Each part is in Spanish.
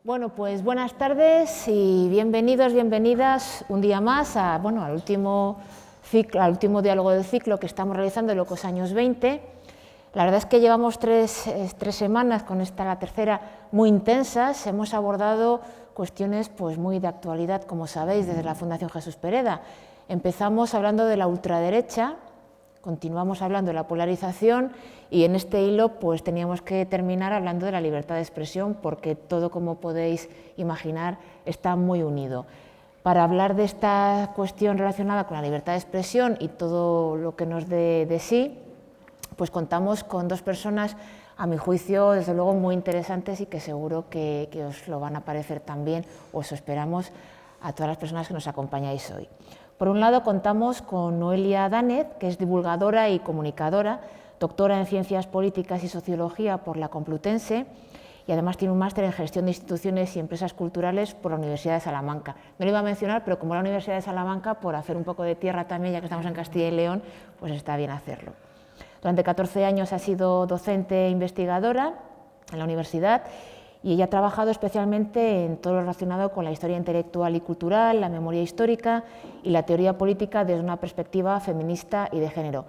Bueno, pues buenas tardes y bienvenidos, bienvenidas un día más al último diálogo del ciclo que estamos realizando en Locos Años 20. La verdad es que llevamos tres semanas, con esta la tercera, muy intensas. Hemos abordado cuestiones pues, muy de actualidad, como sabéis, desde la Fundación Jesús Pereda. Empezamos hablando de la ultraderecha, continuamos hablando de la polarización y en este hilo pues teníamos que terminar hablando de la libertad de expresión porque todo, como podéis imaginar, está muy unido. Para hablar de esta cuestión relacionada con la libertad de expresión y todo lo que nos dé de sí, pues contamos con dos personas, a mi juicio, desde luego muy interesantes y que seguro que os lo van a parecer también, o eso esperamos, a todas las personas que nos acompañáis hoy. Por un lado, contamos con Noelia Danez, que es divulgadora y comunicadora, doctora en Ciencias Políticas y Sociología por la Complutense y además tiene un máster en Gestión de Instituciones y Empresas Culturales por la Universidad de Salamanca. No lo iba a mencionar, pero como la Universidad de Salamanca, por hacer un poco de tierra también, ya que estamos en Castilla y León, pues está bien hacerlo. Durante 14 años ha sido docente e investigadora en la universidad y ella ha trabajado especialmente en todo lo relacionado con la historia intelectual y cultural, la memoria histórica y la teoría política desde una perspectiva feminista y de género.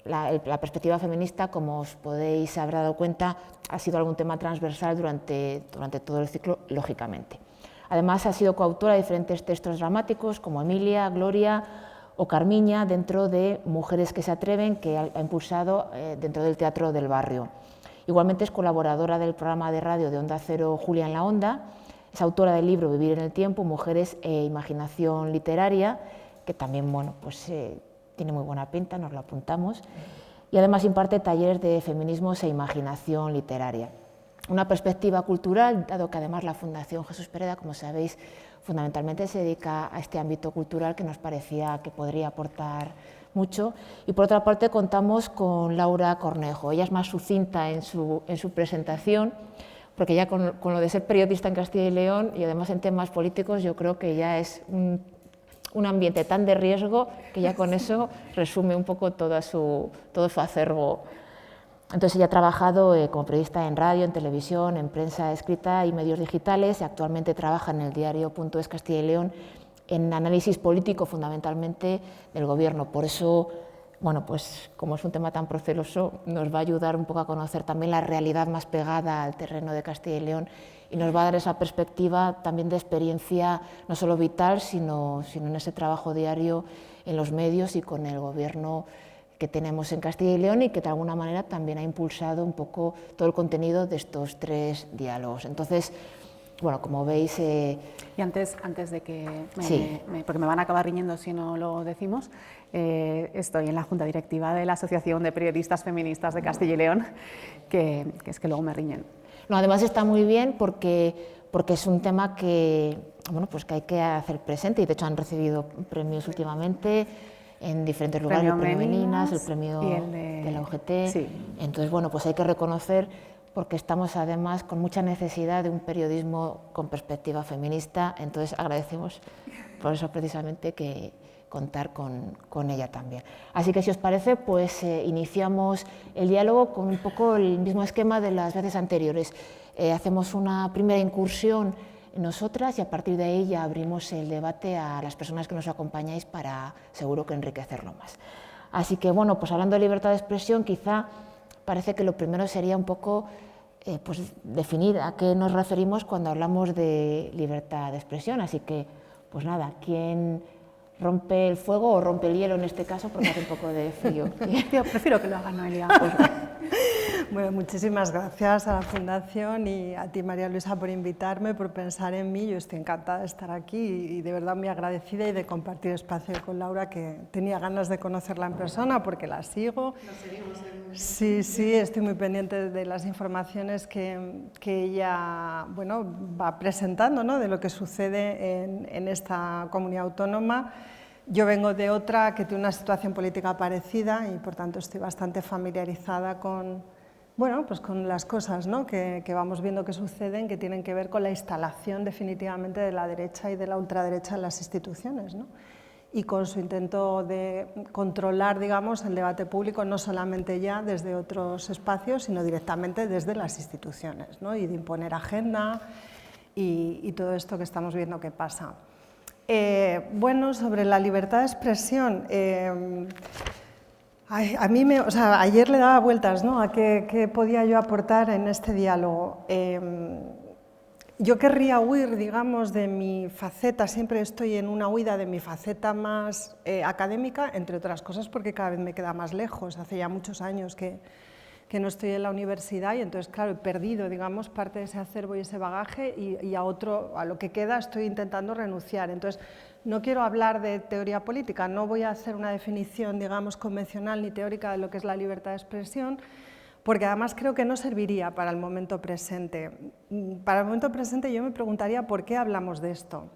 La perspectiva feminista, como os podéis haber dado cuenta, ha sido algún tema transversal durante todo el ciclo, lógicamente. Además, ha sido coautora de diferentes textos dramáticos como Emilia, Gloria o Carmiña, dentro de Mujeres que se atreven, que ha impulsado dentro del Teatro del Barrio. Igualmente es colaboradora del programa de radio de Onda Cero Julia en la Onda, es autora del libro Vivir en el tiempo, Mujeres e imaginación literaria, que también tiene muy buena pinta, nos lo apuntamos, y además imparte talleres de feminismos e imaginación literaria. Una perspectiva cultural, dado que además la Fundación Jesús Pereda, como sabéis, fundamentalmente se dedica a este ámbito cultural que nos parecía que podría aportar mucho. Y por otra parte contamos con Laura Cornejo. Ella es más sucinta en su presentación, porque ya con lo de ser periodista en Castilla y León y además en temas políticos, yo creo que ya es un ambiente tan de riesgo que ya con eso resume un poco todo su acervo. Entonces ella ha trabajado como periodista en radio, en televisión, en prensa escrita y medios digitales y actualmente trabaja en el diario.es Castilla y León en análisis político fundamentalmente del gobierno. Por eso, pues como es un tema tan proceloso, nos va a ayudar un poco a conocer también la realidad más pegada al terreno de Castilla y León y nos va a dar esa perspectiva también de experiencia no solo vital, sino en ese trabajo diario en los medios y con el gobierno que tenemos en Castilla y León y que de alguna manera también ha impulsado un poco todo el contenido de estos tres diálogos. Entonces, como veis... Y antes de que sí. porque me van a acabar riñendo si no lo decimos, estoy en la Junta Directiva de la Asociación de Periodistas Feministas de Castilla y León, que es que luego me riñen. No, además está muy bien porque es un tema que hay que hacer presente y de hecho han recibido premios últimamente en diferentes lugares, el premio Meninas, el premio de la UGT. Sí. Entonces, pues hay que reconocer, porque estamos además con mucha necesidad de un periodismo con perspectiva feminista, entonces agradecemos por eso precisamente que contar con ella también. Así que si os parece, pues iniciamos el diálogo con un poco el mismo esquema de las veces anteriores. Hacemos una primera incursión nosotras y a partir de ahí ya abrimos el debate a las personas que nos acompañáis para seguro que enriquecerlo más. Así que pues hablando de libertad de expresión, quizá parece que lo primero sería un poco definir a qué nos referimos cuando hablamos de libertad de expresión. Así que, pues nada, ¿quién rompe el fuego o rompe el hielo en este caso? Porque hace un poco de frío. Yo prefiero que lo haga Noelia. Bueno, muchísimas gracias a la Fundación y a ti, María Luisa, por invitarme, por pensar en mí. Yo estoy encantada de estar aquí y de verdad muy agradecida y de compartir espacio con Laura, que tenía ganas de conocerla en persona porque la sigo. Sí, estoy muy pendiente de las informaciones que ella va presentando, ¿no?, de lo que sucede en esta comunidad autónoma. Yo vengo de otra que tiene una situación política parecida y por tanto estoy bastante familiarizada con las cosas, ¿no?, que vamos viendo que suceden, que tienen que ver con la instalación definitivamente de la derecha y de la ultraderecha en las instituciones, ¿no?, y con su intento de controlar, digamos, el debate público, no solamente ya desde otros espacios, sino directamente desde las instituciones, ¿no?, y de imponer agenda y todo esto que estamos viendo que pasa. Bueno, sobre la libertad de expresión, ayer le daba vueltas, ¿no?, a qué podía yo aportar en este diálogo. Yo querría huir, digamos, de mi faceta, siempre estoy en una huida de mi faceta más académica, entre otras cosas porque cada vez me queda más lejos. Hace ya muchos años que no estoy en la universidad y entonces, claro, he perdido, digamos, parte de ese acervo y ese bagaje y a lo que queda estoy intentando renunciar. Entonces, no quiero hablar de teoría política, no voy a hacer una definición, digamos, convencional ni teórica de lo que es la libertad de expresión, porque además creo que no serviría para el momento presente. Para el momento presente yo me preguntaría por qué hablamos de esto.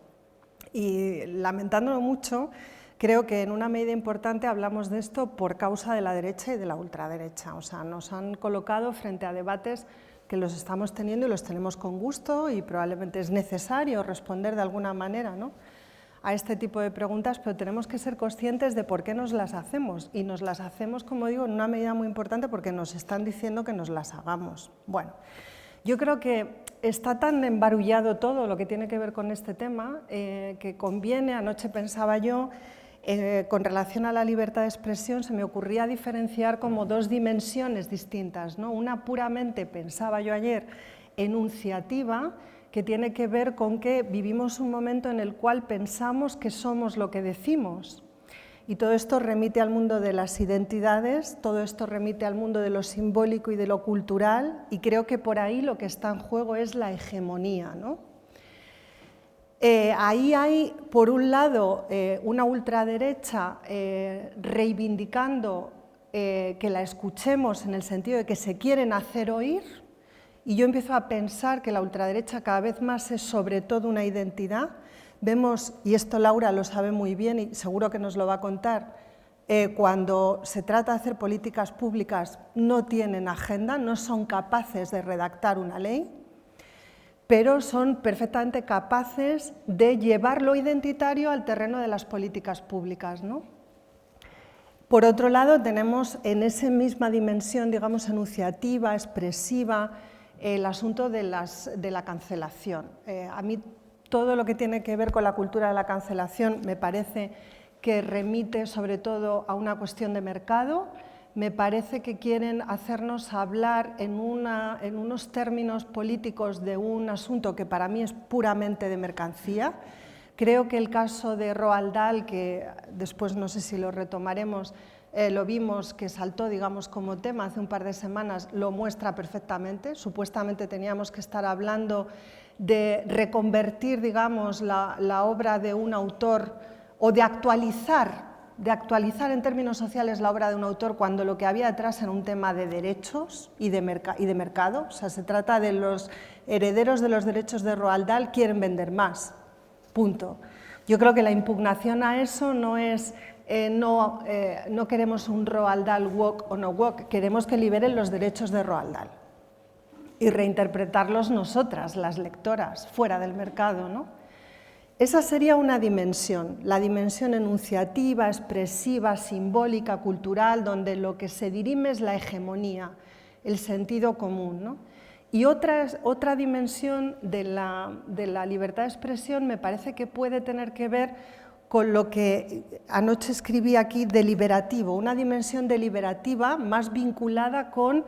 Y lamentándolo mucho, creo que en una medida importante hablamos de esto por causa de la derecha y de la ultraderecha. O sea, nos han colocado frente a debates que los estamos teniendo y los tenemos con gusto y probablemente es necesario responder de alguna manera, ¿no?, a este tipo de preguntas, pero tenemos que ser conscientes de por qué nos las hacemos. Y nos las hacemos, como digo, en una medida muy importante porque nos están diciendo que nos las hagamos. Bueno, yo creo que está tan embarullado todo lo que tiene que ver con este tema que conviene, anoche pensaba yo, con relación a la libertad de expresión, se me ocurría diferenciar como dos dimensiones distintas, ¿no? Una puramente, pensaba yo ayer, enunciativa, que tiene que ver con que vivimos un momento en el cual pensamos que somos lo que decimos. Y todo esto remite al mundo de las identidades, todo esto remite al mundo de lo simbólico y de lo cultural, y creo que por ahí lo que está en juego es la hegemonía, ¿no? Ahí hay, por un lado, una ultraderecha reivindicando que la escuchemos en el sentido de que se quieren hacer oír, y yo empiezo a pensar que la ultraderecha cada vez más es sobre todo una identidad. Vemos, y esto Laura lo sabe muy bien y seguro que nos lo va a contar, cuando se trata de hacer políticas públicas no tienen agenda, no son capaces de redactar una ley, pero son perfectamente capaces de llevar lo identitario al terreno de las políticas públicas, ¿no? Por otro lado, tenemos en esa misma dimensión, digamos, enunciativa, expresiva, el asunto de la cancelación. A mí todo lo que tiene que ver con la cultura de la cancelación me parece que remite sobre todo a una cuestión de mercado, me parece que quieren hacernos hablar en unos términos políticos de un asunto que para mí es puramente de mercancía. Creo que el caso de Roald Dahl, que después no sé si lo retomaremos, lo vimos que saltó, digamos, como tema hace un par de semanas, lo muestra perfectamente. Supuestamente teníamos que estar hablando de reconvertir, digamos, la obra de un autor o de actualizar en términos sociales la obra de un autor cuando lo que había detrás era un tema de derechos y de mercado. O sea, se trata de los herederos de los derechos de Roald Dahl quieren vender más, punto. Yo creo que la impugnación a eso no es no queremos un Roald Dahl woke o no woke, queremos que liberen los derechos de Roald Dahl y reinterpretarlos nosotras, las lectoras, fuera del mercado, ¿no? Esa sería una dimensión, la dimensión enunciativa, expresiva, simbólica, cultural, donde lo que se dirime es la hegemonía, el sentido común, ¿no? Y otra dimensión de la libertad de expresión me parece que puede tener que ver con lo que anoche escribí aquí, deliberativo, una dimensión deliberativa más vinculada con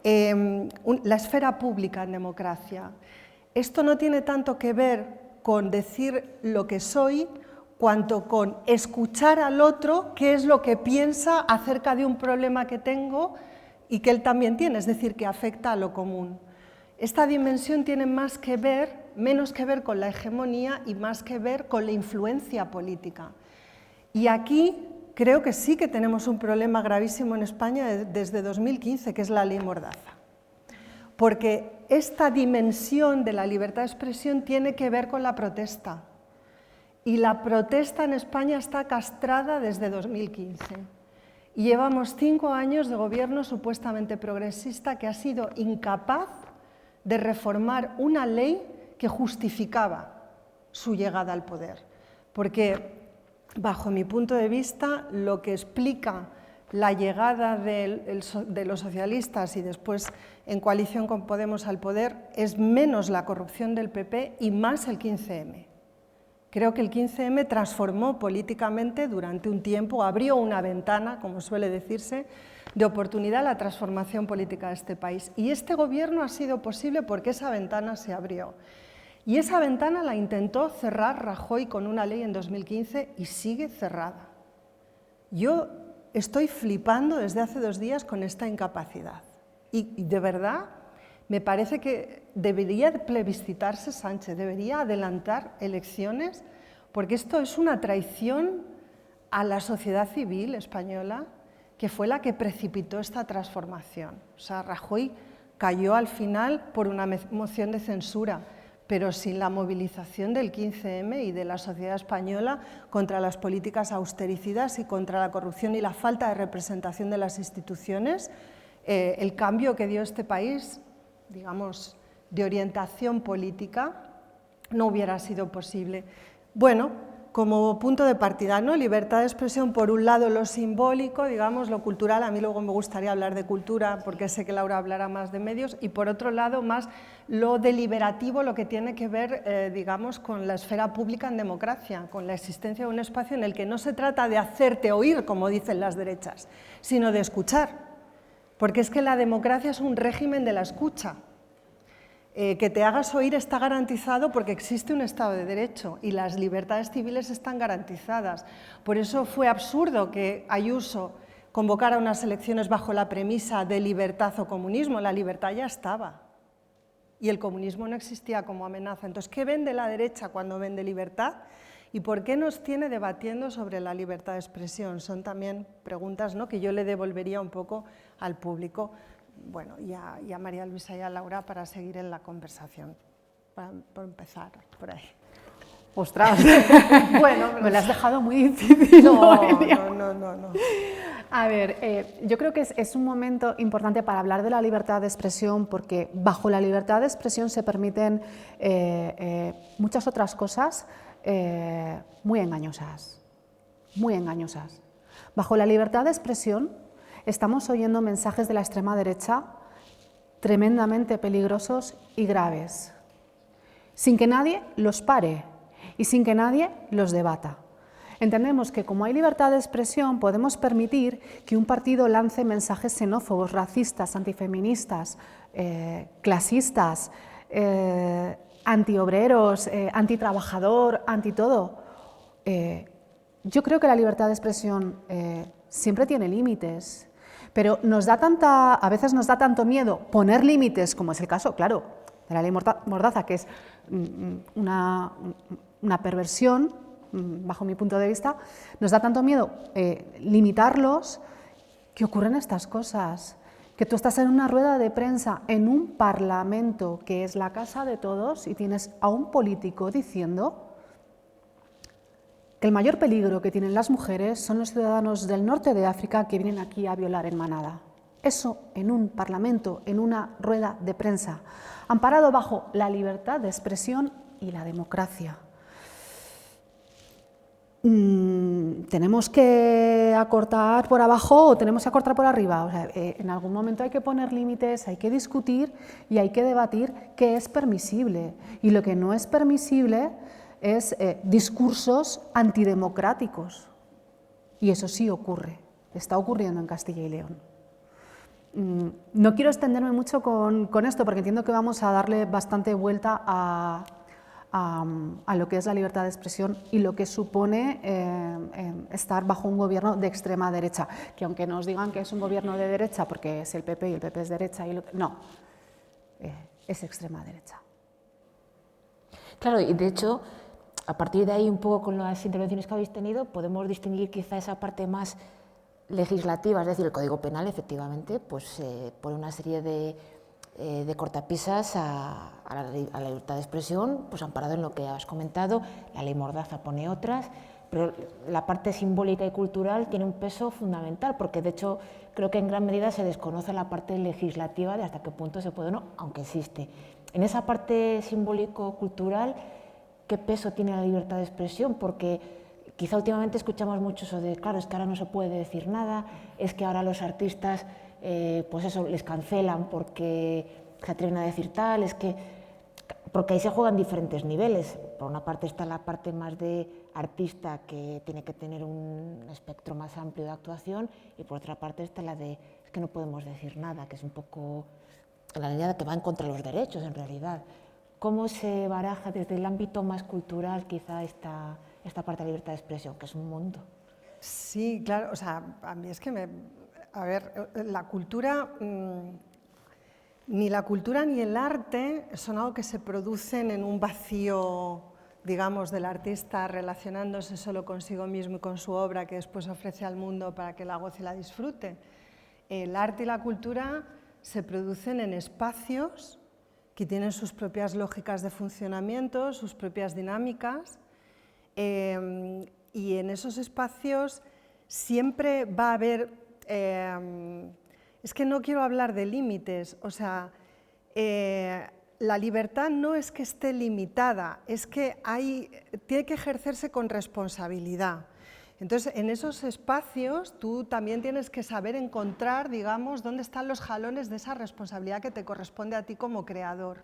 la esfera pública en democracia. Esto no tiene tanto que ver con decir lo que soy, cuanto con escuchar al otro qué es lo que piensa acerca de un problema que tengo y que él también tiene, es decir, que afecta a lo común. Esta dimensión tiene menos que ver con la hegemonía y más que ver con la influencia política. Y aquí creo que sí que tenemos un problema gravísimo en España desde 2015, que es la ley Mordaza. Porque esta dimensión de la libertad de expresión tiene que ver con la protesta. Y la protesta en España está castrada desde 2015. Y llevamos 5 años de gobierno supuestamente progresista que ha sido incapaz de reformar una ley que justificaba su llegada al poder. Porque, bajo mi punto de vista, lo que explica la llegada de los socialistas y después en coalición con Podemos al poder es menos la corrupción del PP y más el 15M. Creo que el 15M transformó políticamente durante un tiempo, abrió una ventana, como suele decirse, de oportunidad a la transformación política de este país. Y este gobierno ha sido posible porque esa ventana se abrió. Y esa ventana la intentó cerrar Rajoy con una ley en 2015 y sigue cerrada. Yo estoy flipando desde hace 2 días con esta incapacidad. Y de verdad me parece que debería plebiscitarse Sánchez, debería adelantar elecciones, porque esto es una traición a la sociedad civil española, que fue la que precipitó esta transformación. O sea, Rajoy cayó al final por una moción de censura, pero sin la movilización del 15M y de la sociedad española contra las políticas austericidas y contra la corrupción y la falta de representación de las instituciones, el cambio que dio este país, digamos, de orientación política, no hubiera sido posible. Bueno, como punto de partida, ¿no? Libertad de expresión, por un lado lo simbólico, digamos, lo cultural, a mí luego me gustaría hablar de cultura porque sé que Laura hablará más de medios, y por otro lado más lo deliberativo, lo que tiene que ver, digamos, con la esfera pública en democracia, con la existencia de un espacio en el que no se trata de hacerte oír, como dicen las derechas, sino de escuchar, porque es que la democracia es un régimen de la escucha. Que te hagas oír está garantizado porque existe un Estado de Derecho y las libertades civiles están garantizadas. Por eso fue absurdo que Ayuso convocara unas elecciones bajo la premisa de libertad o comunismo. La libertad ya estaba y el comunismo no existía como amenaza. Entonces, ¿qué vende la derecha cuando vende libertad? ¿Y por qué nos tiene debatiendo sobre la libertad de expresión? Son también preguntas, ¿no?, que yo le devolvería un poco al público. Bueno, y a María Luisa y a Laura para seguir en la conversación, por empezar por ahí. ¡Ostras! Bueno, me la has dejado muy difícil. No. A ver, yo creo que es un momento importante para hablar de la libertad de expresión, porque bajo la libertad de expresión se permiten muchas otras cosas muy engañosas, muy engañosas. Bajo la libertad de expresión estamos oyendo mensajes de la extrema derecha tremendamente peligrosos y graves, sin que nadie los pare y sin que nadie los debata. Entendemos que como hay libertad de expresión podemos permitir que un partido lance mensajes xenófobos, racistas, antifeministas, clasistas, antiobreros, antitrabajador, antitodo. Yo creo que la libertad de expresión siempre tiene límites. Pero a veces nos da tanto miedo poner límites, como es el caso, claro, de la ley Mordaza, que es una perversión, bajo mi punto de vista, nos da tanto miedo limitarlos, que ocurren estas cosas, que tú estás en una rueda de prensa, en un parlamento, que es la casa de todos, y tienes a un político diciendo que el mayor peligro que tienen las mujeres son los ciudadanos del norte de África que vienen aquí a violar en manada. Eso en un parlamento, en una rueda de prensa, amparado bajo la libertad de expresión y la democracia. ¿Tenemos que acortar por abajo o tenemos que acortar por arriba? O sea, en algún momento hay que poner límites, hay que discutir y hay que debatir qué es permisible. Y lo que no es permisible es discursos antidemocráticos. Y eso sí ocurre, está ocurriendo en Castilla y León. No quiero extenderme mucho con esto porque entiendo que vamos a darle bastante vuelta a lo que es la libertad de expresión y lo que supone estar bajo un gobierno de extrema derecha, que aunque nos digan que es un gobierno de derecha porque es el PP y el PP es derecha, no, es extrema derecha. Claro, y de hecho, a partir de ahí, un poco con las intervenciones que habéis tenido, podemos distinguir quizá esa parte más legislativa, es decir, el Código Penal, efectivamente, pues pone una serie de cortapisas a la libertad de expresión, pues amparado en lo que has comentado, la ley Mordaza pone otras, pero la parte simbólica y cultural tiene un peso fundamental, porque de hecho creo que en gran medida se desconoce la parte legislativa de hasta qué punto se puede o no, aunque existe. En esa parte simbólico-cultural, ¿qué peso tiene la libertad de expresión? Porque quizá últimamente escuchamos mucho eso de, claro, es que ahora no se puede decir nada, es que ahora los artistas, pues eso, les cancelan porque se atreven a decir tal, es que, porque ahí se juegan diferentes niveles. Por una parte está la parte más de artista, que tiene que tener un espectro más amplio de actuación, y por otra parte está la de, es que no podemos decir nada, que es un poco la línea que va en contra de los derechos, en realidad. ¿Cómo se baraja desde el ámbito más cultural quizá esta parte de libertad de expresión, que es un mundo? Sí, claro, o sea, a mí es que a ver, la cultura, ni la cultura ni el arte son algo que se producen en un vacío, digamos, del artista relacionándose solo consigo mismo y con su obra que después ofrece al mundo para que la goce y la disfrute. El arte y la cultura se producen en espacios que tienen sus propias lógicas de funcionamiento, sus propias dinámicas, y en esos espacios siempre va a haber, es que no quiero hablar de límites, o sea, la libertad no es que esté limitada, es que tiene que ejercerse con responsabilidad. Entonces, en esos espacios tú también tienes que saber encontrar, digamos, dónde están los jalones de esa responsabilidad que te corresponde a ti como creador.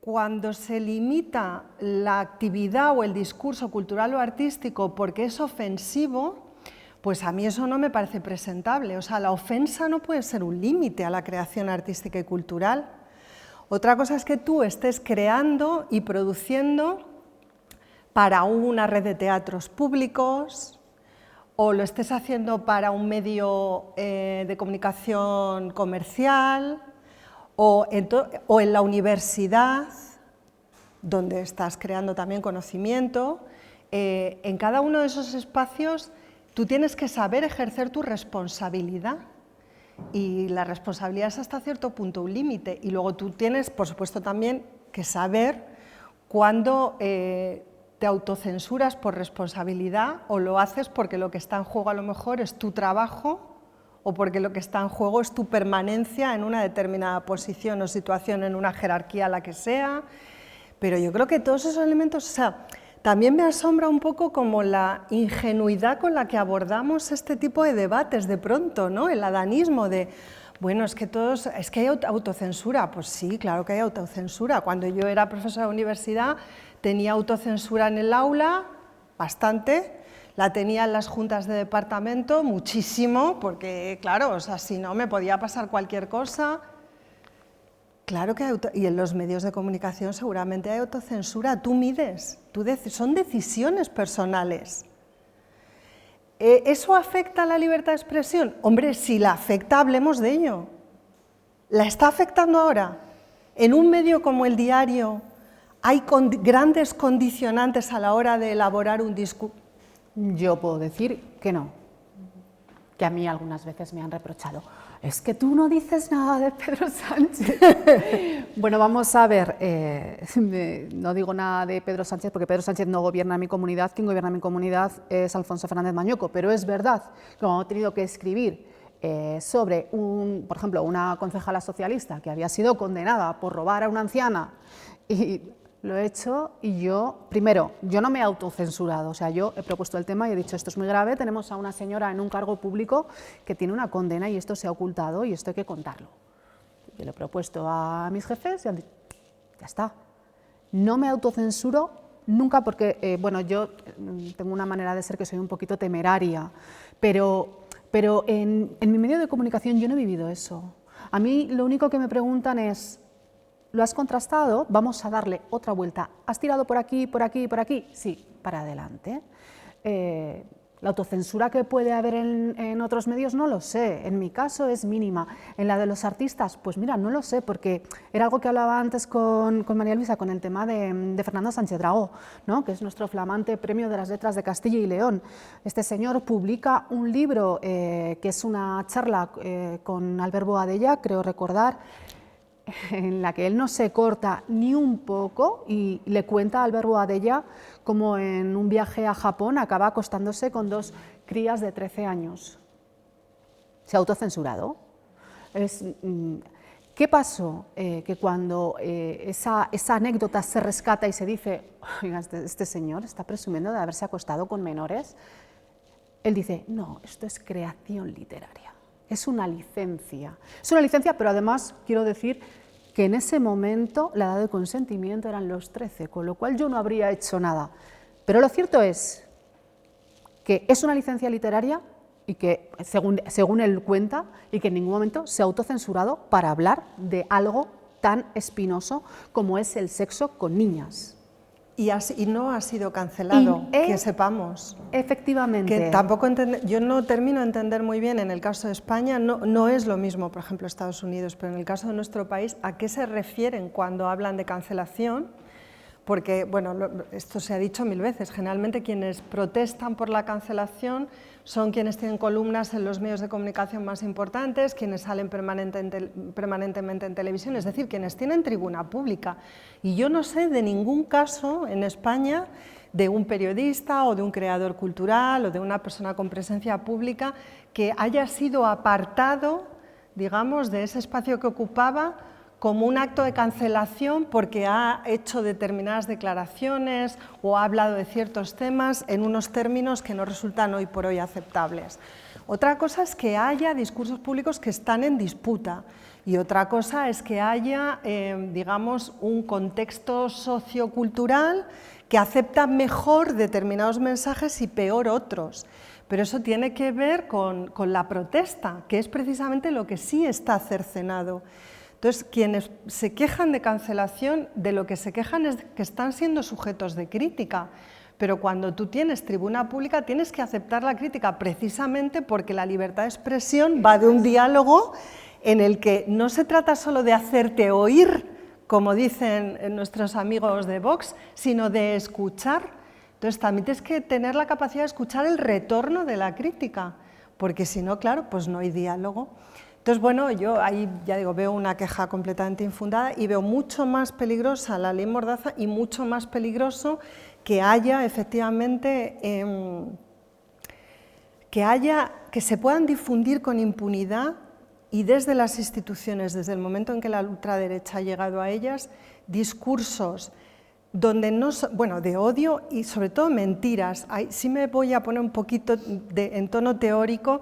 Cuando se limita la actividad o el discurso cultural o artístico porque es ofensivo, pues a mí eso no me parece presentable. O sea, la ofensa no puede ser un límite a la creación artística y cultural. Otra cosa es que tú estés creando y produciendo para una red de teatros públicos, o lo estés haciendo para un medio de comunicación comercial, o en la universidad, donde estás creando también conocimiento. En cada uno de esos espacios tú tienes que saber ejercer tu responsabilidad, y la responsabilidad es hasta cierto punto un límite, y luego tú tienes, por supuesto, también que saber cuándo te autocensuras por responsabilidad, o lo haces porque lo que está en juego a lo mejor es tu trabajo, o porque lo que está en juego es tu permanencia en una determinada posición o situación, en una jerarquía, la que sea. Pero yo creo que todos esos elementos, o sea, también me asombra un poco como la ingenuidad con la que abordamos este tipo de debates de pronto, ¿no? El adanismo de, bueno, es que hay autocensura. Pues sí, claro que hay autocensura. Cuando yo era profesora de universidad tenía autocensura en el aula, bastante. La tenía en las juntas de departamento, muchísimo, porque claro, o sea, si no me podía pasar cualquier cosa. Claro que y en los medios de comunicación seguramente hay autocensura, tú mides, son decisiones personales. ¿Eso afecta a la libertad de expresión? Hombre, si la afecta, hablemos de ello. ¿La está afectando ahora? En un medio como El Diario hay grandes condicionantes a la hora de elaborar un discurso. Yo puedo decir que no, que a mí algunas veces me han reprochado, es que tú no dices nada de Pedro Sánchez. Bueno, vamos a ver, no digo nada de Pedro Sánchez porque Pedro Sánchez no gobierna mi comunidad, quien gobierna mi comunidad es Alfonso Fernández Mañueco, pero es verdad que cuando he tenido que escribir sobre, por ejemplo, una concejala socialista que había sido condenada por robar a una anciana, y lo he hecho, y yo, primero, yo no me he autocensurado, o sea, yo he propuesto el tema y he dicho, esto es muy grave, tenemos a una señora en un cargo público que tiene una condena y esto se ha ocultado y esto hay que contarlo. Yo lo he propuesto a mis jefes y han dicho, ya está. No me autocensuro nunca porque, bueno, yo tengo una manera de ser que soy un poquito temeraria, pero en mi medio de comunicación yo no he vivido eso. A mí lo único que me preguntan es, ¿lo has contrastado? Vamos a darle otra vuelta. ¿Has tirado por aquí, por aquí, por aquí? Sí, para adelante. La autocensura que puede haber en otros medios no lo sé, en mi caso es mínima. En la de los artistas, pues mira, no lo sé, porque era algo que hablaba antes con María Luisa, con el tema de Fernando Sánchez Dragó, ¿no? Que es nuestro flamante premio de las letras de Castilla y León. Este señor publica un libro que es una charla con Albert Boadella, creo recordar, en la que él no se corta ni un poco y le cuenta a Albert Boadella cómo en un viaje a Japón acaba acostándose con 2 crías de 13 años. Se ha autocensurado. ¿Qué pasó? Que cuando esa anécdota se rescata y se dice, oiga, este señor está presumiendo de haberse acostado con menores, él dice, no, esto es creación literaria, es una licencia. Es una licencia, pero además quiero decir que en ese momento la edad de consentimiento eran los 13, con lo cual yo no habría hecho nada. Pero lo cierto es que es una licencia literaria y que, según él cuenta, y que en ningún momento se ha autocensurado para hablar de algo tan espinoso como es el sexo con niñas. Y no ha sido cancelado, que sepamos. Efectivamente. Que tampoco yo no termino de entender muy bien, en el caso de España, no es lo mismo, por ejemplo, Estados Unidos, pero en el caso de nuestro país, ¿a qué se refieren cuando hablan de cancelación? Porque, bueno, esto se ha dicho 1000 veces, generalmente quienes protestan por la cancelación son quienes tienen columnas en los medios de comunicación más importantes, quienes salen permanentemente en televisión, es decir, quienes tienen tribuna pública. Y yo no sé de ningún caso en España de un periodista o de un creador cultural o de una persona con presencia pública que haya sido apartado, digamos, de ese espacio que ocupaba como un acto de cancelación porque ha hecho determinadas declaraciones o ha hablado de ciertos temas en unos términos que no resultan hoy por hoy aceptables. Otra cosa es que haya discursos públicos que están en disputa y otra cosa es que haya, digamos, un contexto sociocultural que acepta mejor determinados mensajes y peor otros. Pero eso tiene que ver con la protesta, que es precisamente lo que sí está cercenado. Entonces, quienes se quejan de cancelación, de lo que se quejan es que están siendo sujetos de crítica, pero cuando tú tienes tribuna pública tienes que aceptar la crítica precisamente porque la libertad de expresión va de un diálogo en el que no se trata solo de hacerte oír, como dicen nuestros amigos de Vox, sino de escuchar. Entonces, también tienes que tener la capacidad de escuchar el retorno de la crítica, porque si no, claro, pues no hay diálogo. Entonces, bueno, yo ahí, ya digo, veo una queja completamente infundada y veo mucho más peligrosa la ley Mordaza y mucho más peligroso que haya, efectivamente, que se puedan difundir con impunidad y desde las instituciones, desde el momento en que la ultraderecha ha llegado a ellas, discursos donde no, bueno, de odio y sobre todo mentiras. Sí me voy a poner un poquito en tono teórico.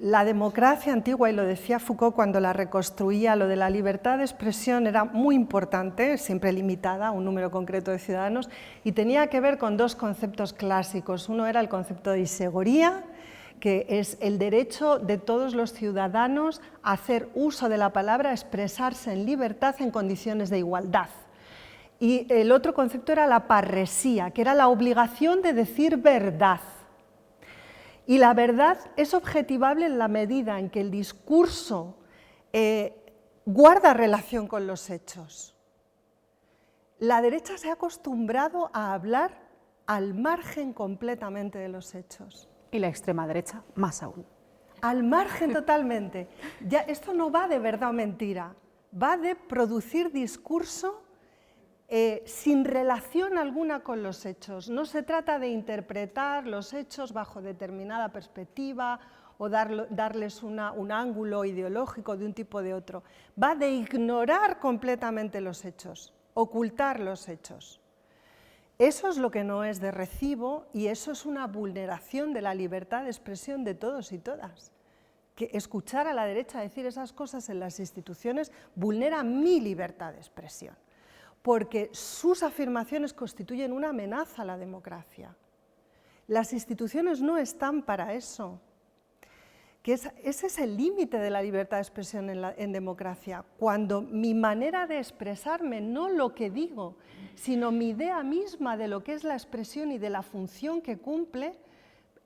La democracia antigua, y lo decía Foucault cuando la reconstruía, lo de la libertad de expresión era muy importante, siempre limitada a un número concreto de ciudadanos, y tenía que ver con dos conceptos clásicos. Uno era el concepto de isegoría, que es el derecho de todos los ciudadanos a hacer uso de la palabra, a expresarse en libertad en condiciones de igualdad. Y el otro concepto era la parresía, que era la obligación de decir verdad. Y la verdad es objetivable en la medida en que el discurso guarda relación con los hechos. La derecha se ha acostumbrado a hablar al margen completamente de los hechos. Y la extrema derecha, más aún. Al margen totalmente. Ya, esto no va de verdad o mentira, va de producir discurso sin relación alguna con los hechos. No se trata de interpretar los hechos bajo determinada perspectiva o darles un ángulo ideológico de un tipo o de otro. Va de ignorar completamente los hechos, ocultar los hechos. Eso es lo que no es de recibo y eso es una vulneración de la libertad de expresión de todos y todas. Que escuchar a la derecha decir esas cosas en las instituciones vulnera mi libertad de expresión, porque sus afirmaciones constituyen una amenaza a la democracia. Las instituciones no están para eso. Ese es el límite de la libertad de expresión en democracia, cuando mi manera de expresarme, no lo que digo, sino mi idea misma de lo que es la expresión y de la función que cumple,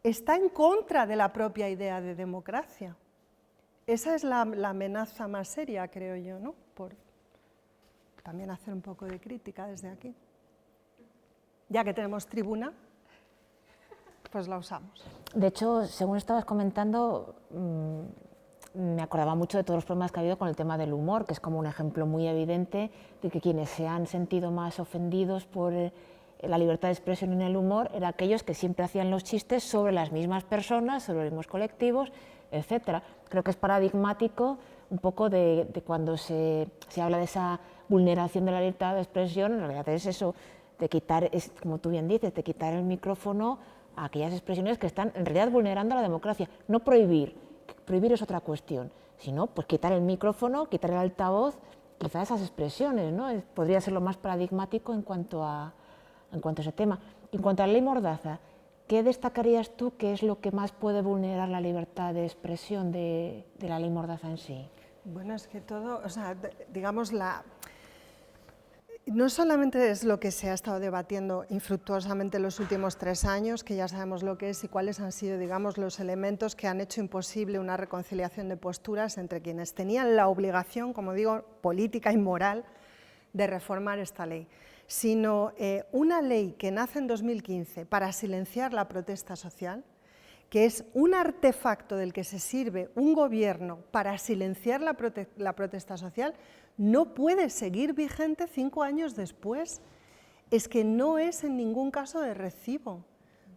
está en contra de la propia idea de democracia. Esa es la amenaza más seria, creo yo, ¿no? Por también hacer un poco de crítica desde aquí. Ya que tenemos tribuna, pues la usamos. De hecho, según estabas comentando, me acordaba mucho de todos los problemas que ha habido con el tema del humor, que es como un ejemplo muy evidente de que quienes se han sentido más ofendidos por la libertad de expresión en el humor eran aquellos que siempre hacían los chistes sobre las mismas personas, sobre los mismos colectivos, etcétera. Creo que es paradigmático un poco de cuando se habla de esa vulneración de la libertad de expresión, en realidad es eso, de quitar, como tú bien dices, de quitar el micrófono a aquellas expresiones que están en realidad vulnerando la democracia. No prohibir, prohibir es otra cuestión, sino pues quitar el micrófono, quitar el altavoz, quizá esas expresiones, ¿no? Podría ser lo más paradigmático en cuanto a ese tema. En cuanto a la ley Mordaza, ¿qué destacarías tú que es lo que más puede vulnerar la libertad de expresión de la ley Mordaza en sí? Bueno, es que todo, o sea, digamos, no solamente es lo que se ha estado debatiendo infructuosamente en los últimos 3 años, que ya sabemos lo que es y cuáles han sido, digamos, los elementos que han hecho imposible una reconciliación de posturas entre quienes tenían la obligación, como digo, política y moral, de reformar esta ley, sino una ley que nace en 2015 para silenciar la protesta social, que es un artefacto del que se sirve un gobierno para silenciar la protesta social, no puede seguir vigente 5 años después. Es que no es en ningún caso de recibo,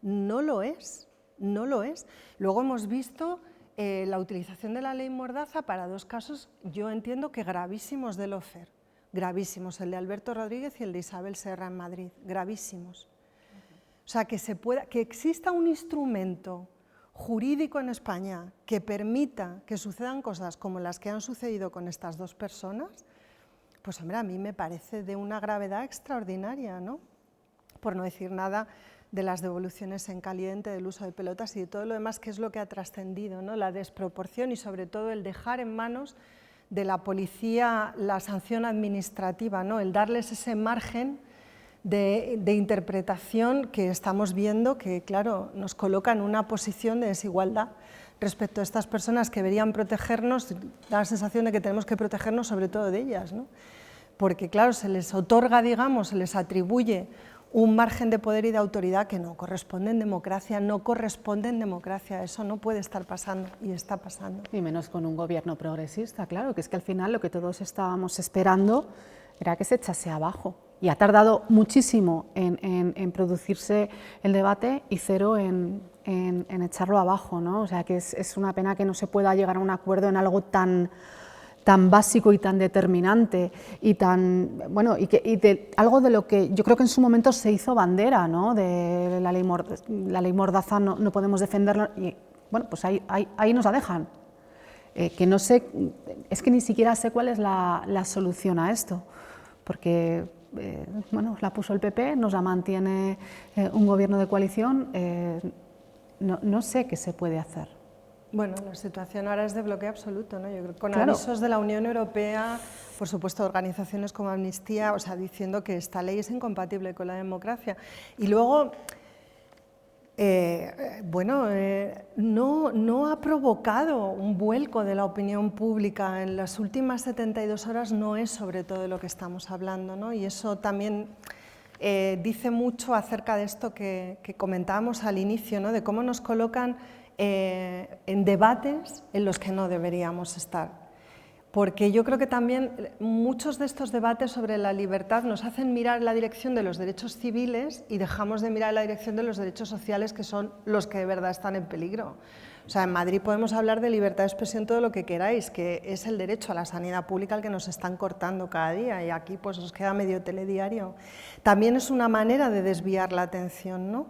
no lo es, no lo es. Luego hemos visto la utilización de la ley Mordaza para 2 casos, yo entiendo que gravísimos de Lofer, gravísimos, el de Alberto Rodríguez y el de Isabel Serra en Madrid, gravísimos. O sea, que exista un instrumento jurídico en España que permita que sucedan cosas como las que han sucedido con estas 2 personas, pues hombre, a mí me parece de una gravedad extraordinaria, ¿no? Por no decir nada de las devoluciones en caliente, del uso de pelotas y de todo lo demás, que es lo que ha trascendido, ¿no? La desproporción y sobre todo el dejar en manos de la policía la sanción administrativa, ¿no? El darles ese margen de interpretación que estamos viendo que, claro, nos coloca en una posición de desigualdad respecto a estas personas que deberían protegernos, da la sensación de que tenemos que protegernos sobre todo de ellas, ¿no? Porque, claro, se les otorga, digamos, se les atribuye un margen de poder y de autoridad que no corresponde en democracia, no corresponde en democracia, eso no puede estar pasando y está pasando. Y menos con un gobierno progresista, claro, que es que al final lo que todos estábamos esperando era que se echase abajo. Y ha tardado muchísimo en producirse el debate y cero en echarlo abajo, ¿no? O sea, que es una pena que no se pueda llegar a un acuerdo en algo tan básico y tan determinante y tan, bueno, y de algo de lo que yo creo que en su momento se hizo bandera, ¿no? De la ley Mordaza, no podemos defenderlo y bueno, pues ahí nos la dejan. Que no sé, es que ni siquiera sé cuál es la solución a esto, porque bueno, la puso el PP, nos la mantiene un gobierno de coalición, no sé qué se puede hacer. Bueno, la situación ahora es de bloqueo absoluto, ¿no? Yo creo que con claro. avisos de la Unión Europea, por supuesto organizaciones como Amnistía, o sea, diciendo que esta ley es incompatible con la democracia. Y luego, bueno, no ha provocado un vuelco de la opinión pública en las últimas 72 horas, no es sobre todo de lo que estamos hablando, ¿no? Y eso también dice mucho acerca de esto que comentábamos al inicio, ¿no? De cómo nos colocan en debates en los que no deberíamos estar. Porque yo creo que también muchos de estos debates sobre la libertad nos hacen mirar en la dirección de los derechos civiles y dejamos de mirar en la dirección de los derechos sociales, que son los que de verdad están en peligro. O sea, en Madrid podemos hablar de libertad de expresión todo lo que queráis, que es el derecho a la sanidad pública el que nos están cortando cada día y aquí pues os queda medio telediario. También es una manera de desviar la atención, ¿no?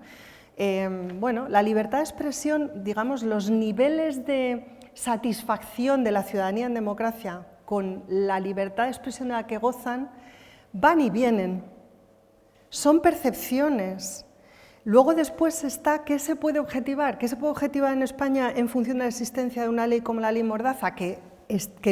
Bueno, la libertad de expresión, digamos, los niveles de satisfacción de la ciudadanía en democracia con la libertad de expresión de la que gozan van y vienen, son percepciones. Luego después está qué se puede objetivar en España en función de la existencia de una ley como la ley Mordaza, que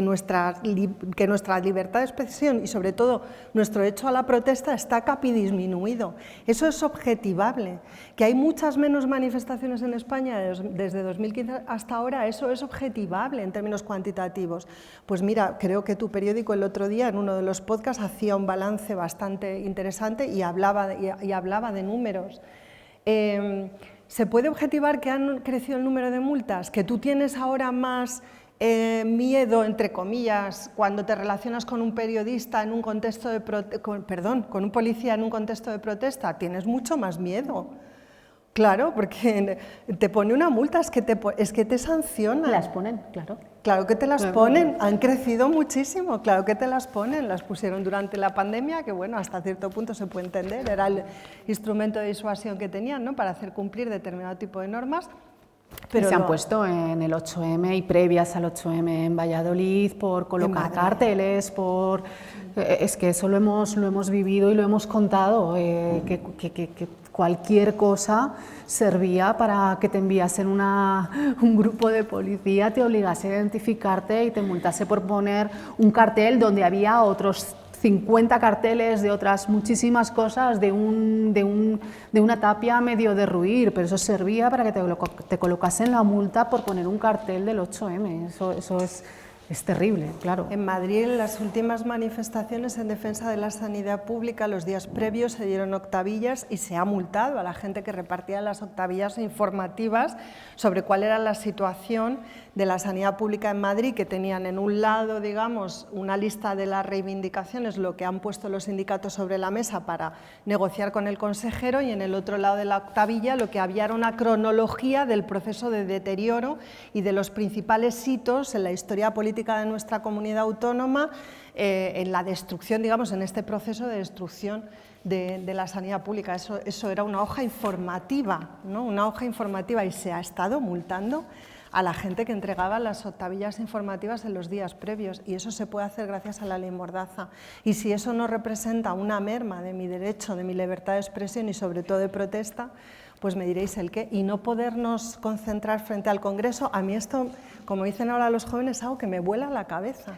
nuestra libertad de expresión y sobre todo nuestro derecho a la protesta está capidisminuido. Eso es objetivable. Que hay muchas menos manifestaciones en España desde 2015 hasta ahora, eso es objetivable en términos cuantitativos. Pues mira, creo que tu periódico el otro día en uno de los podcasts hacía un balance bastante interesante y hablaba de números. ¿Se puede objetivar que han crecido el número de multas? ¿Que tú tienes ahora más miedo, entre comillas, cuando te relacionas con un periodista en un contexto de con un policía en un contexto de protesta? Tienes mucho más miedo, Claro, porque te pone una multa, es que te sancionan. Las ponen, claro. Claro que te las ponen, han crecido muchísimo, claro que te las ponen, las pusieron durante la pandemia, que bueno, hasta cierto punto se puede entender, era el instrumento de disuasión que tenían, ¿no?, para hacer cumplir determinado tipo de normas. Pero se han puesto en el 8M y previas al 8M en Valladolid por colocar carteles, por... Es que eso lo hemos vivido y lo hemos contado, que cualquier cosa servía para que te enviasen un grupo de policía, te obligase a identificarte y te multase por poner un cartel donde había otros 50 carteles de otras muchísimas cosas de una tapia medio derruir, pero eso servía para que te colocasen la multa por poner un cartel del 8M. Eso es terrible, claro. En Madrid, en las últimas manifestaciones en defensa de la sanidad pública, los días previos se dieron octavillas y se ha multado a la gente que repartía las octavillas informativas sobre cuál era la situación de la sanidad pública en Madrid, que tenían en un lado, digamos, una lista de las reivindicaciones, lo que han puesto los sindicatos sobre la mesa para negociar con el consejero, y en el otro lado de la octavilla lo que había era una cronología del proceso de deterioro y de los principales hitos en la historia política de nuestra comunidad autónoma, en la destrucción, digamos, en este proceso de destrucción de la sanidad pública. Eso era una hoja informativa, ¿no?, una hoja informativa, y se ha estado multando a la gente que entregaba las octavillas informativas en los días previos, y eso se puede hacer gracias a la ley Mordaza. Y si eso no representa una merma de mi derecho, de mi libertad de expresión y sobre todo de protesta, pues me diréis el qué. Y no podernos concentrar frente al Congreso, a mí esto, como dicen ahora los jóvenes, es algo que me vuela la cabeza.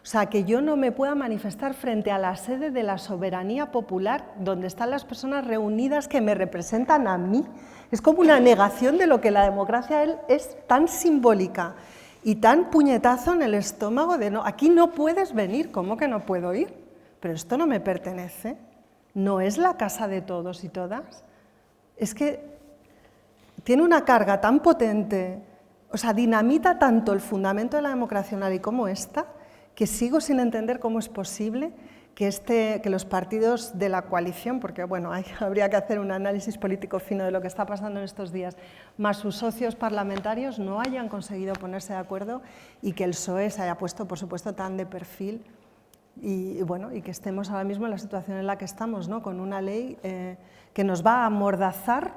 O sea, que yo no me pueda manifestar frente a la sede de la soberanía popular, donde están las personas reunidas que me representan a mí. Es como una negación de lo que la democracia es tan simbólica y tan puñetazo en el estómago de no, aquí no puedes venir, ¿cómo que no puedo ir? Pero esto no me pertenece, no es la casa de todos y todas. Es que tiene una carga tan potente, o sea, dinamita tanto el fundamento de la democracia como esta, que sigo sin entender cómo es posible que los partidos de la coalición, porque bueno, habría que hacer un análisis político fino de lo que está pasando en estos días, más sus socios parlamentarios no hayan conseguido ponerse de acuerdo, y que el PSOE se haya puesto, por supuesto, tan de perfil, y bueno, y que estemos ahora mismo en la situación en la que estamos, ¿no?, con una ley que nos va a amordazar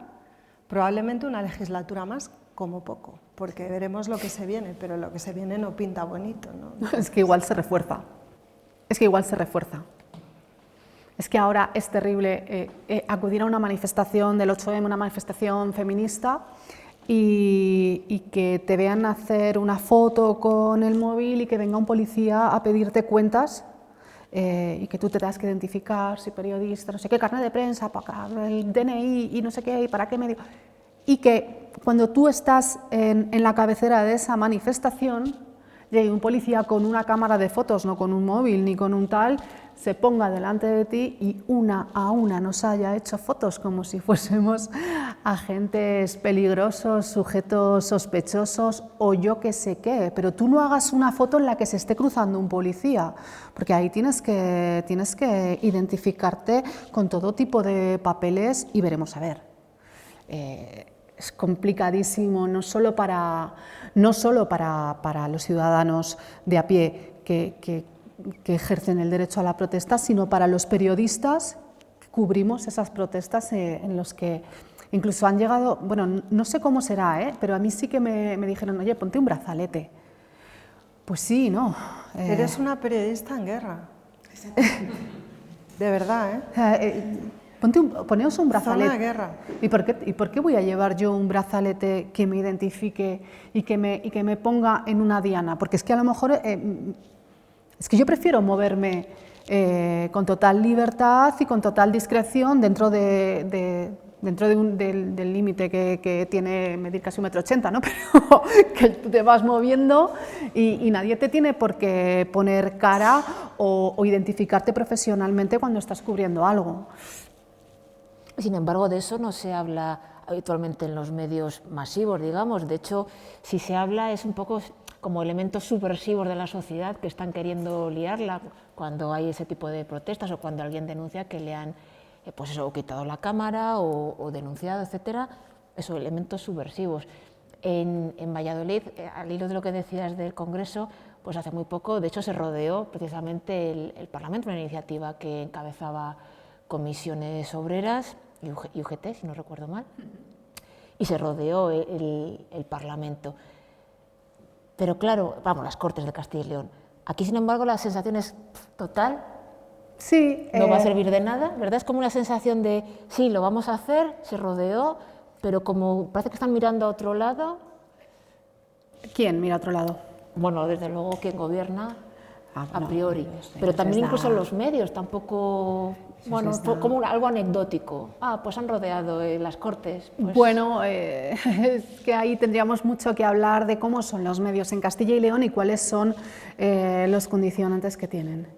probablemente una legislatura más, como poco, porque veremos lo que se viene, pero lo que se viene no pinta bonito, ¿no? Es que igual se refuerza. Es que igual se refuerza. Es que ahora es terrible acudir a una manifestación del 8M, una manifestación feminista, y que te vean hacer una foto con el móvil y que venga un policía a pedirte cuentas, y que tú te tengas que identificar, si periodista, no sé qué, carnet de prensa, para el DNI y no sé qué, y para qué medio. Y que cuando tú estás en la cabecera de esa manifestación, llegue un policía con una cámara de fotos, no con un móvil ni con un tal, se ponga delante de ti y una a una nos haya hecho fotos como si fuésemos agentes peligrosos, sujetos sospechosos o yo qué sé qué, pero tú no hagas una foto en la que se esté cruzando un policía, porque ahí tienes que identificarte con todo tipo de papeles y veremos a ver. Es complicadísimo, no solo para los ciudadanos de a pie que ejercen el derecho a la protesta, sino para los periodistas que cubrimos esas protestas, en los que incluso han llegado, bueno, no sé cómo será, pero a mí sí que me dijeron, oye, ponte un brazalete. Pues sí, ¿no? Eres una periodista en guerra. De verdad, Poneos un brazalete. Zona de guerra. ¿Y por qué voy a llevar yo un brazalete que me identifique y que me ponga en una diana? Porque es que a lo mejor es que yo prefiero moverme con total libertad y con total discreción dentro del límite que tiene medir casi 1,80 m, ¿no? Pero que tú te vas moviendo y nadie te tiene por qué poner cara o identificarte profesionalmente cuando estás cubriendo algo. Sin embargo, de eso no se habla habitualmente en los medios masivos, digamos. De hecho, si se habla es un poco como elementos subversivos de la sociedad que están queriendo liarla cuando hay ese tipo de protestas o cuando alguien denuncia que le han pues eso, o quitado la cámara o denunciado, etcétera, esos elementos subversivos. En Valladolid, al hilo de lo que decías del Congreso, pues hace muy poco, de hecho, se rodeó precisamente el Parlamento, una iniciativa que encabezaba Comisiones Obreras y UGT, si no recuerdo mal, y se rodeó el Parlamento. Pero claro, vamos, las Cortes de Castilla y León. Aquí, sin embargo, la sensación es total. Sí. No va a servir de nada, ¿verdad? Es como una sensación de, sí, lo vamos a hacer, se rodeó, pero como parece que están mirando a otro lado. ¿Quién mira a otro lado? Bueno, desde luego quien gobierna, a no, priori, pero también incluso los medios, tampoco, bueno, fue como algo anecdótico. Pues han rodeado las Cortes. Pues. Bueno, es que ahí tendríamos mucho que hablar de cómo son los medios en Castilla y León y cuáles son los condicionantes que tienen,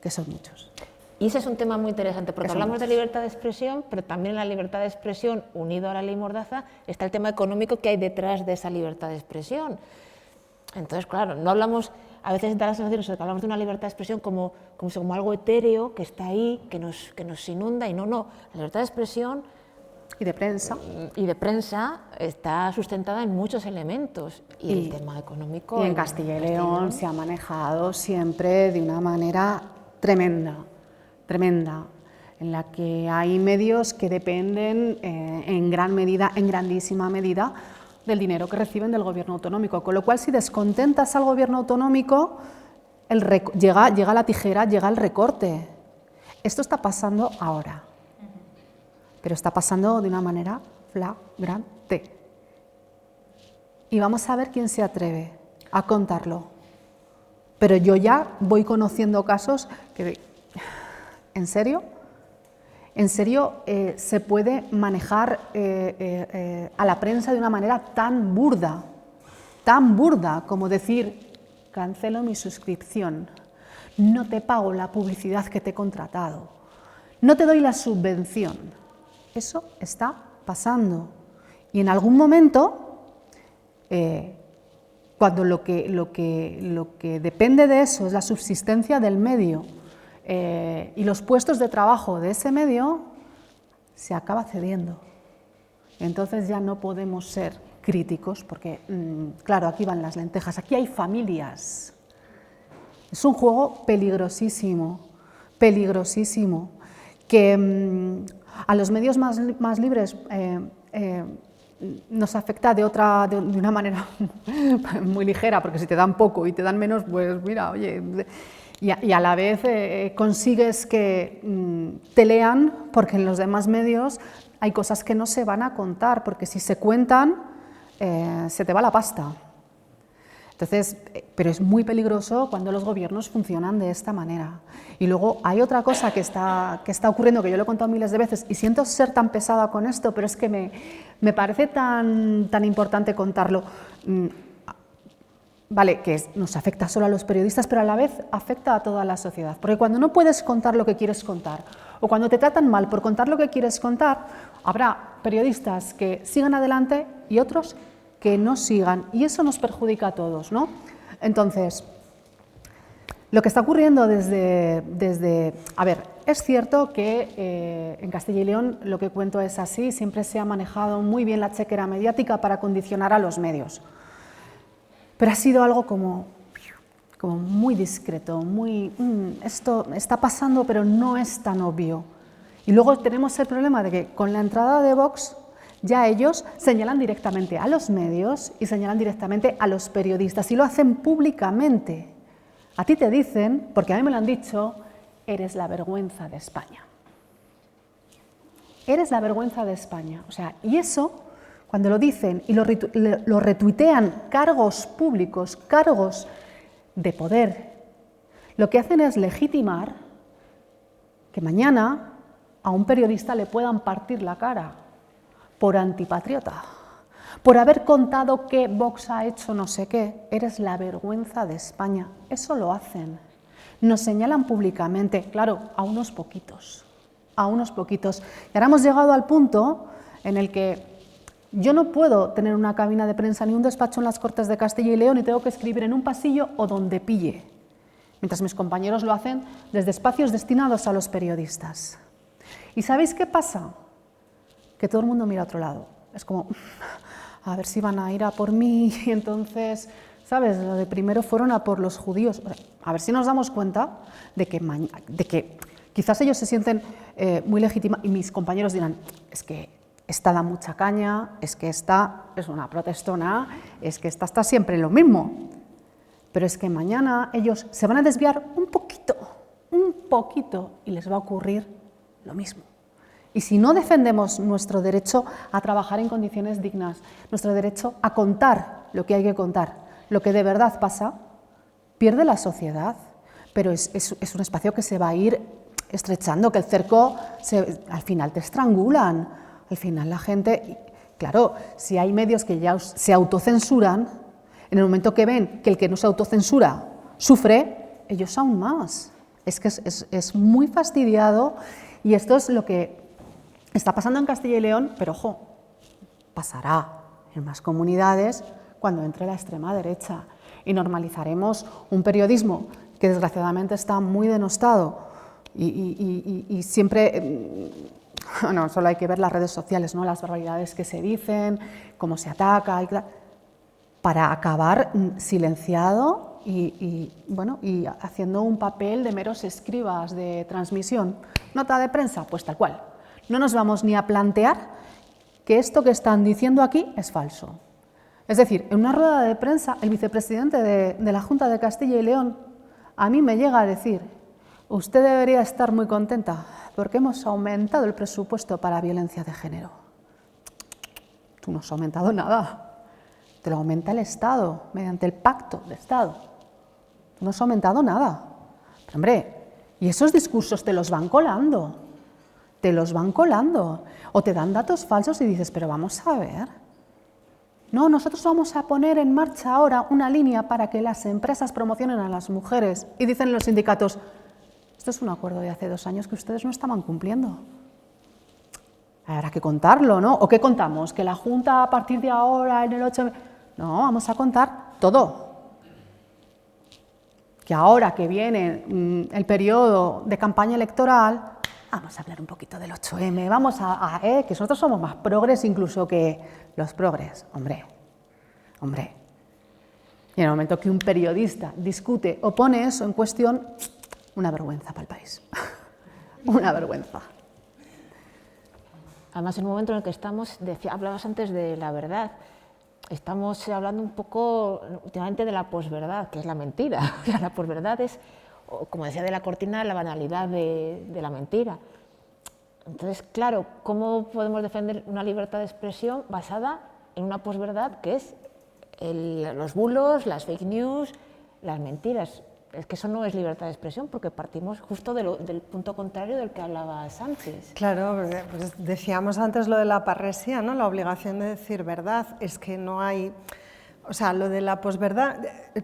que son muchos. Y ese es un tema muy interesante, porque hablamos de libertad de expresión, pero también en la libertad de expresión, unido a la ley Mordaza, está el tema económico que hay detrás de esa libertad de expresión. Entonces, claro, no hablamos, a veces da la sensación de que hablamos de una libertad de expresión como algo etéreo, que está ahí, que nos inunda, y no, la libertad de expresión y de prensa está sustentada en muchos elementos, y el tema económico... Y en Castilla y León se ha manejado siempre de una manera tremenda, en la que hay medios que dependen en grandísima medida, del dinero que reciben del gobierno autonómico, con lo cual si descontentas al gobierno autonómico, llega la tijera, llega el recorte. Esto está pasando ahora, pero está pasando de una manera flagrante. Y vamos a ver quién se atreve a contarlo. Pero yo ya voy conociendo casos que... ¿En serio? ¿En serio se puede manejar a la prensa de una manera tan burda como decir, cancelo mi suscripción, no te pago la publicidad que te he contratado, no te doy la subvención? Eso está pasando. Y en algún momento, cuando lo que depende de eso es la subsistencia del medio, y los puestos de trabajo de ese medio, se acaba cediendo. Entonces ya no podemos ser críticos porque, claro, aquí van las lentejas, aquí hay familias. Es un juego peligrosísimo, que a los medios más libres nos afecta de una manera muy ligera, porque si te dan poco y te dan menos, pues mira, oye... Y a la vez consigues que te lean, porque en los demás medios hay cosas que no se van a contar, porque si se cuentan, se te va la pasta. Entonces, pero es muy peligroso cuando los gobiernos funcionan de esta manera. Y luego hay otra cosa que está ocurriendo, que yo lo he contado miles de veces, y siento ser tan pesada con esto, pero es que me parece tan importante contarlo. Vale, que nos afecta solo a los periodistas, pero a la vez afecta a toda la sociedad. Porque cuando no puedes contar lo que quieres contar, o cuando te tratan mal por contar lo que quieres contar, habrá periodistas que sigan adelante y otros que no sigan. Y eso nos perjudica a todos, ¿no? Entonces, lo que está ocurriendo a ver, es cierto que en Castilla y León lo que cuento es así, siempre se ha manejado muy bien la chequera mediática para condicionar a los medios. Pero ha sido algo como muy discreto, esto está pasando pero no es tan obvio. Y luego tenemos el problema de que con la entrada de Vox ya ellos señalan directamente a los medios y señalan directamente a los periodistas y lo hacen públicamente. A ti te dicen, porque a mí me lo han dicho, eres la vergüenza de España. Eres la vergüenza de España. O sea, y eso... Cuando lo dicen y lo retuitean cargos públicos, cargos de poder, lo que hacen es legitimar que mañana a un periodista le puedan partir la cara por antipatriota, por haber contado que Vox ha hecho no sé qué. Eres la vergüenza de España. Eso lo hacen. Nos señalan públicamente, claro, a unos poquitos. Y ahora hemos llegado al punto en el que yo no puedo tener una cabina de prensa ni un despacho en las Cortes de Castilla y León y tengo que escribir en un pasillo o donde pille. mientras mis compañeros lo hacen desde espacios destinados a los periodistas. ¿Y sabéis qué pasa? Que todo el mundo mira a otro lado. Es como, a ver si van a ir a por mí, y entonces, ¿sabes? Lo de primero fueron a por los judíos. A ver si nos damos cuenta de que quizás ellos se sienten muy legítimos y mis compañeros dirán, es que esta da mucha caña, es que esta es una protestona, es que esta está siempre en lo mismo. Pero es que mañana ellos se van a desviar un poquito, y les va a ocurrir lo mismo. Y si no defendemos nuestro derecho a trabajar en condiciones dignas, nuestro derecho a contar lo que hay que contar, lo que de verdad pasa, pierde la sociedad. Pero es un espacio que se va a ir estrechando, que el cerco, al final te estrangulan, al final la gente... Claro, si hay medios que ya se autocensuran, en el momento que ven que el que no se autocensura sufre, ellos aún más. Es que es muy fastidiado, y esto es lo que está pasando en Castilla y León, pero ojo, pasará en más comunidades cuando entre la extrema derecha y normalizaremos un periodismo que desgraciadamente está muy denostado y siempre, bueno, solo hay que ver las redes sociales, ¿no? Las barbaridades que se dicen, cómo se ataca, para acabar silenciado y haciendo un papel de meros escribas de transmisión. Nota de prensa, pues tal cual. No nos vamos ni a plantear que esto que están diciendo aquí es falso. Es decir, en una rueda de prensa, el vicepresidente de la Junta de Castilla y León a mí me llega a decir: usted debería estar muy contenta porque hemos aumentado el presupuesto para violencia de género. Tú no has aumentado nada, te lo aumenta el Estado mediante el pacto de Estado. Tú no has aumentado nada. Pero, hombre, y esos discursos te los van colando. O te dan datos falsos y dices, pero vamos a ver. No, nosotros vamos a poner en marcha ahora una línea para que las empresas promocionen a las mujeres. Y dicen los sindicatos, esto es un acuerdo de hace 2 años que ustedes no estaban cumpliendo. Habrá que contarlo, ¿no? ¿O qué contamos? ¿Que la Junta a partir de ahora, en el 8... No, vamos a contar todo. Que ahora que viene el periodo de campaña electoral, vamos a hablar un poquito del 8M, vamos que nosotros somos más progres incluso que los progres. Hombre. Y en el momento que un periodista discute o pone eso en cuestión, una vergüenza para el país. Una vergüenza. Además, en el momento en el que estamos, hablabas antes de la verdad, estamos hablando un poco últimamente de la posverdad, que es la mentira. La posverdad es, como decía de la cortina, la banalidad de la mentira. Entonces, claro, ¿cómo podemos defender una libertad de expresión basada en una posverdad que es los bulos, las fake news, las mentiras? Es que eso no es libertad de expresión, porque partimos justo del punto contrario del que hablabas antes. Claro, pues decíamos antes lo de la parresía, ¿no? La obligación de decir verdad. Es que no hay... O sea, lo de la posverdad,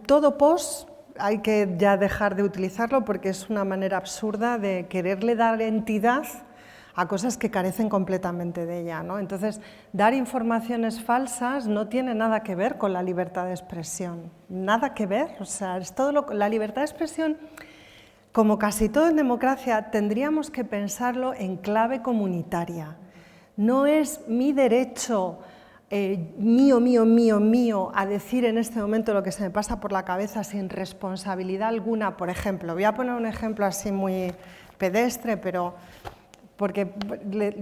todo pos hay que ya dejar de utilizarlo porque es una manera absurda de quererle dar entidad a cosas que carecen completamente de ella, ¿no? Entonces, dar informaciones falsas no tiene nada que ver con la libertad de expresión, nada que ver. O sea, es todo la libertad de expresión, como casi todo en democracia, tendríamos que pensarlo en clave comunitaria. No es mi derecho mío, a decir en este momento lo que se me pasa por la cabeza sin responsabilidad alguna. Por ejemplo, voy a poner un ejemplo así muy pedestre, pero... porque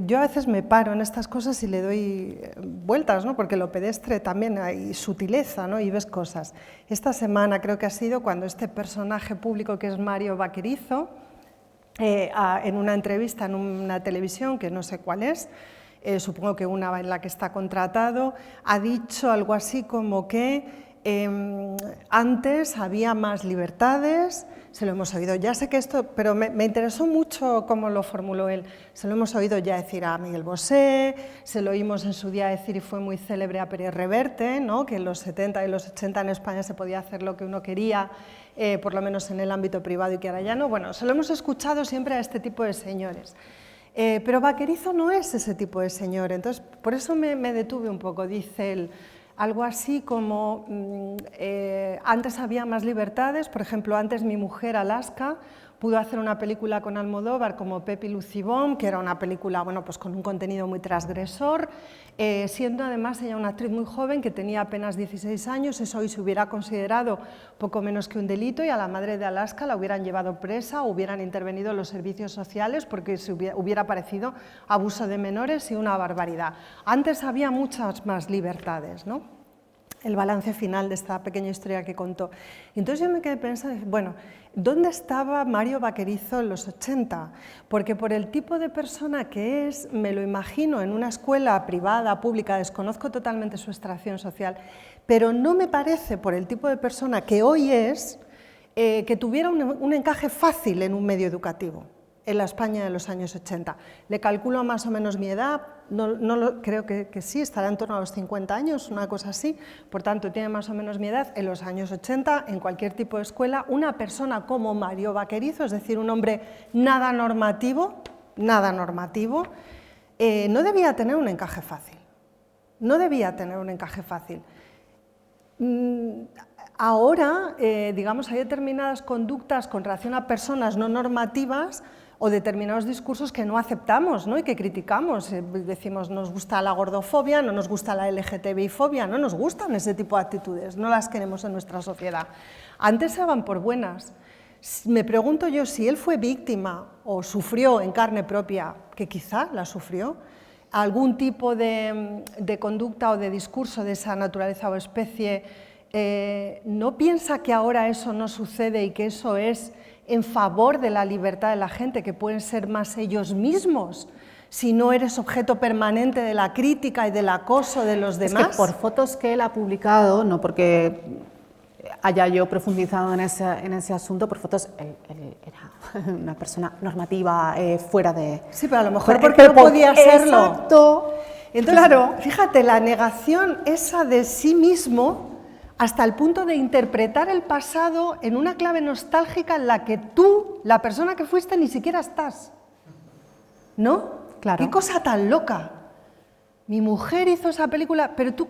yo a veces me paro en estas cosas y le doy vueltas, ¿no? Porque lo pedestre también hay sutileza, ¿no? Y ves cosas. Esta semana creo que ha sido cuando este personaje público que es Mario Vaquerizo, en una entrevista en una televisión, que no sé cuál es, supongo que una en la que está contratado, ha dicho algo así como que antes había más libertades. Se lo hemos oído, ya sé que esto, pero me interesó mucho cómo lo formuló él. Se lo hemos oído ya decir a Miguel Bosé, se lo oímos en su día decir, y fue muy célebre, a Pérez Reverte, ¿no? Que en los 70 y los 80 en España se podía hacer lo que uno quería, por lo menos en el ámbito privado, y que ahora ya no. Bueno, se lo hemos escuchado siempre a este tipo de señores. Pero Vaquerizo no es ese tipo de señor, entonces por eso me detuve un poco. Dice él, algo así como antes había más libertades, por ejemplo, antes mi mujer, Alaska, pudo hacer una película con Almodóvar como Pepi Lucibón, que era una película bueno, pues con un contenido muy transgresor, siendo además ella una actriz muy joven que tenía apenas 16 años, eso hoy se hubiera considerado poco menos que un delito y a la madre de Alaska la hubieran llevado presa o hubieran intervenido los servicios sociales porque se hubiera parecido abuso de menores y una barbaridad. Antes había muchas más libertades, ¿no? El balance final de esta pequeña historia que contó. Entonces yo me quedé pensando, bueno, ¿dónde estaba Mario Vaquerizo en los 80? Porque por el tipo de persona que es, me lo imagino en una escuela privada, pública, desconozco totalmente su extracción social, pero no me parece, por el tipo de persona que hoy es, que tuviera un encaje fácil en un medio educativo, en la España de los años 80. Le calculo más o menos mi edad, creo que sí, estará en torno a los 50 años, una cosa así, por tanto tiene más o menos mi edad. En los años 80, en cualquier tipo de escuela, una persona como Mario Vaquerizo, es decir, un hombre nada normativo, no debía tener un encaje fácil, no debía tener un encaje fácil. Ahora, digamos, hay determinadas conductas con relación a personas no normativas o determinados discursos que no aceptamos, ¿no? Y que criticamos. Decimos, nos gusta la gordofobia, no nos gusta la LGTBI-fobia, no nos gustan ese tipo de actitudes, no las queremos en nuestra sociedad. Antes se daban por buenas. Me pregunto yo si él fue víctima o sufrió en carne propia, que quizá la sufrió, algún tipo de conducta o de discurso de esa naturaleza o especie, ¿no piensa que ahora eso no sucede y que eso es en favor de la libertad de la gente, que pueden ser más ellos mismos, si no eres objeto permanente de la crítica y del acoso de los demás? Es que por fotos que él ha publicado, no porque haya yo profundizado en ese asunto, por fotos, él era una persona normativa fuera de... Sí, pero a lo mejor porque no podía serlo. Exacto. Entonces, claro. Fíjate, la negación esa de sí mismo, hasta el punto de interpretar el pasado en una clave nostálgica en la que tú, la persona que fuiste, ni siquiera estás. ¿No? Claro. Qué cosa tan loca. Mi mujer hizo esa película, pero tú,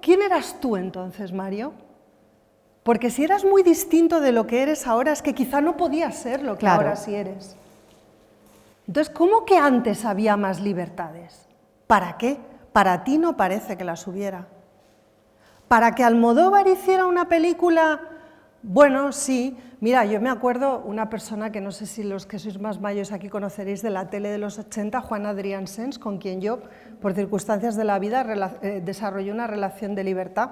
¿quién eras tú entonces, Mario? Porque si eras muy distinto de lo que eres ahora, es que quizá no podías ser lo que ahora sí eres. Entonces, ¿cómo que antes había más libertades? ¿Para qué? Para ti no parece que las hubiera. Para que Almodóvar hiciera una película, bueno, sí. Mira, yo me acuerdo una persona que no sé si los que sois más mayores aquí conoceréis de la tele de los 80, Juan Adrián Sens, con quien yo, por circunstancias de la vida, desarrollé una relación de libertad.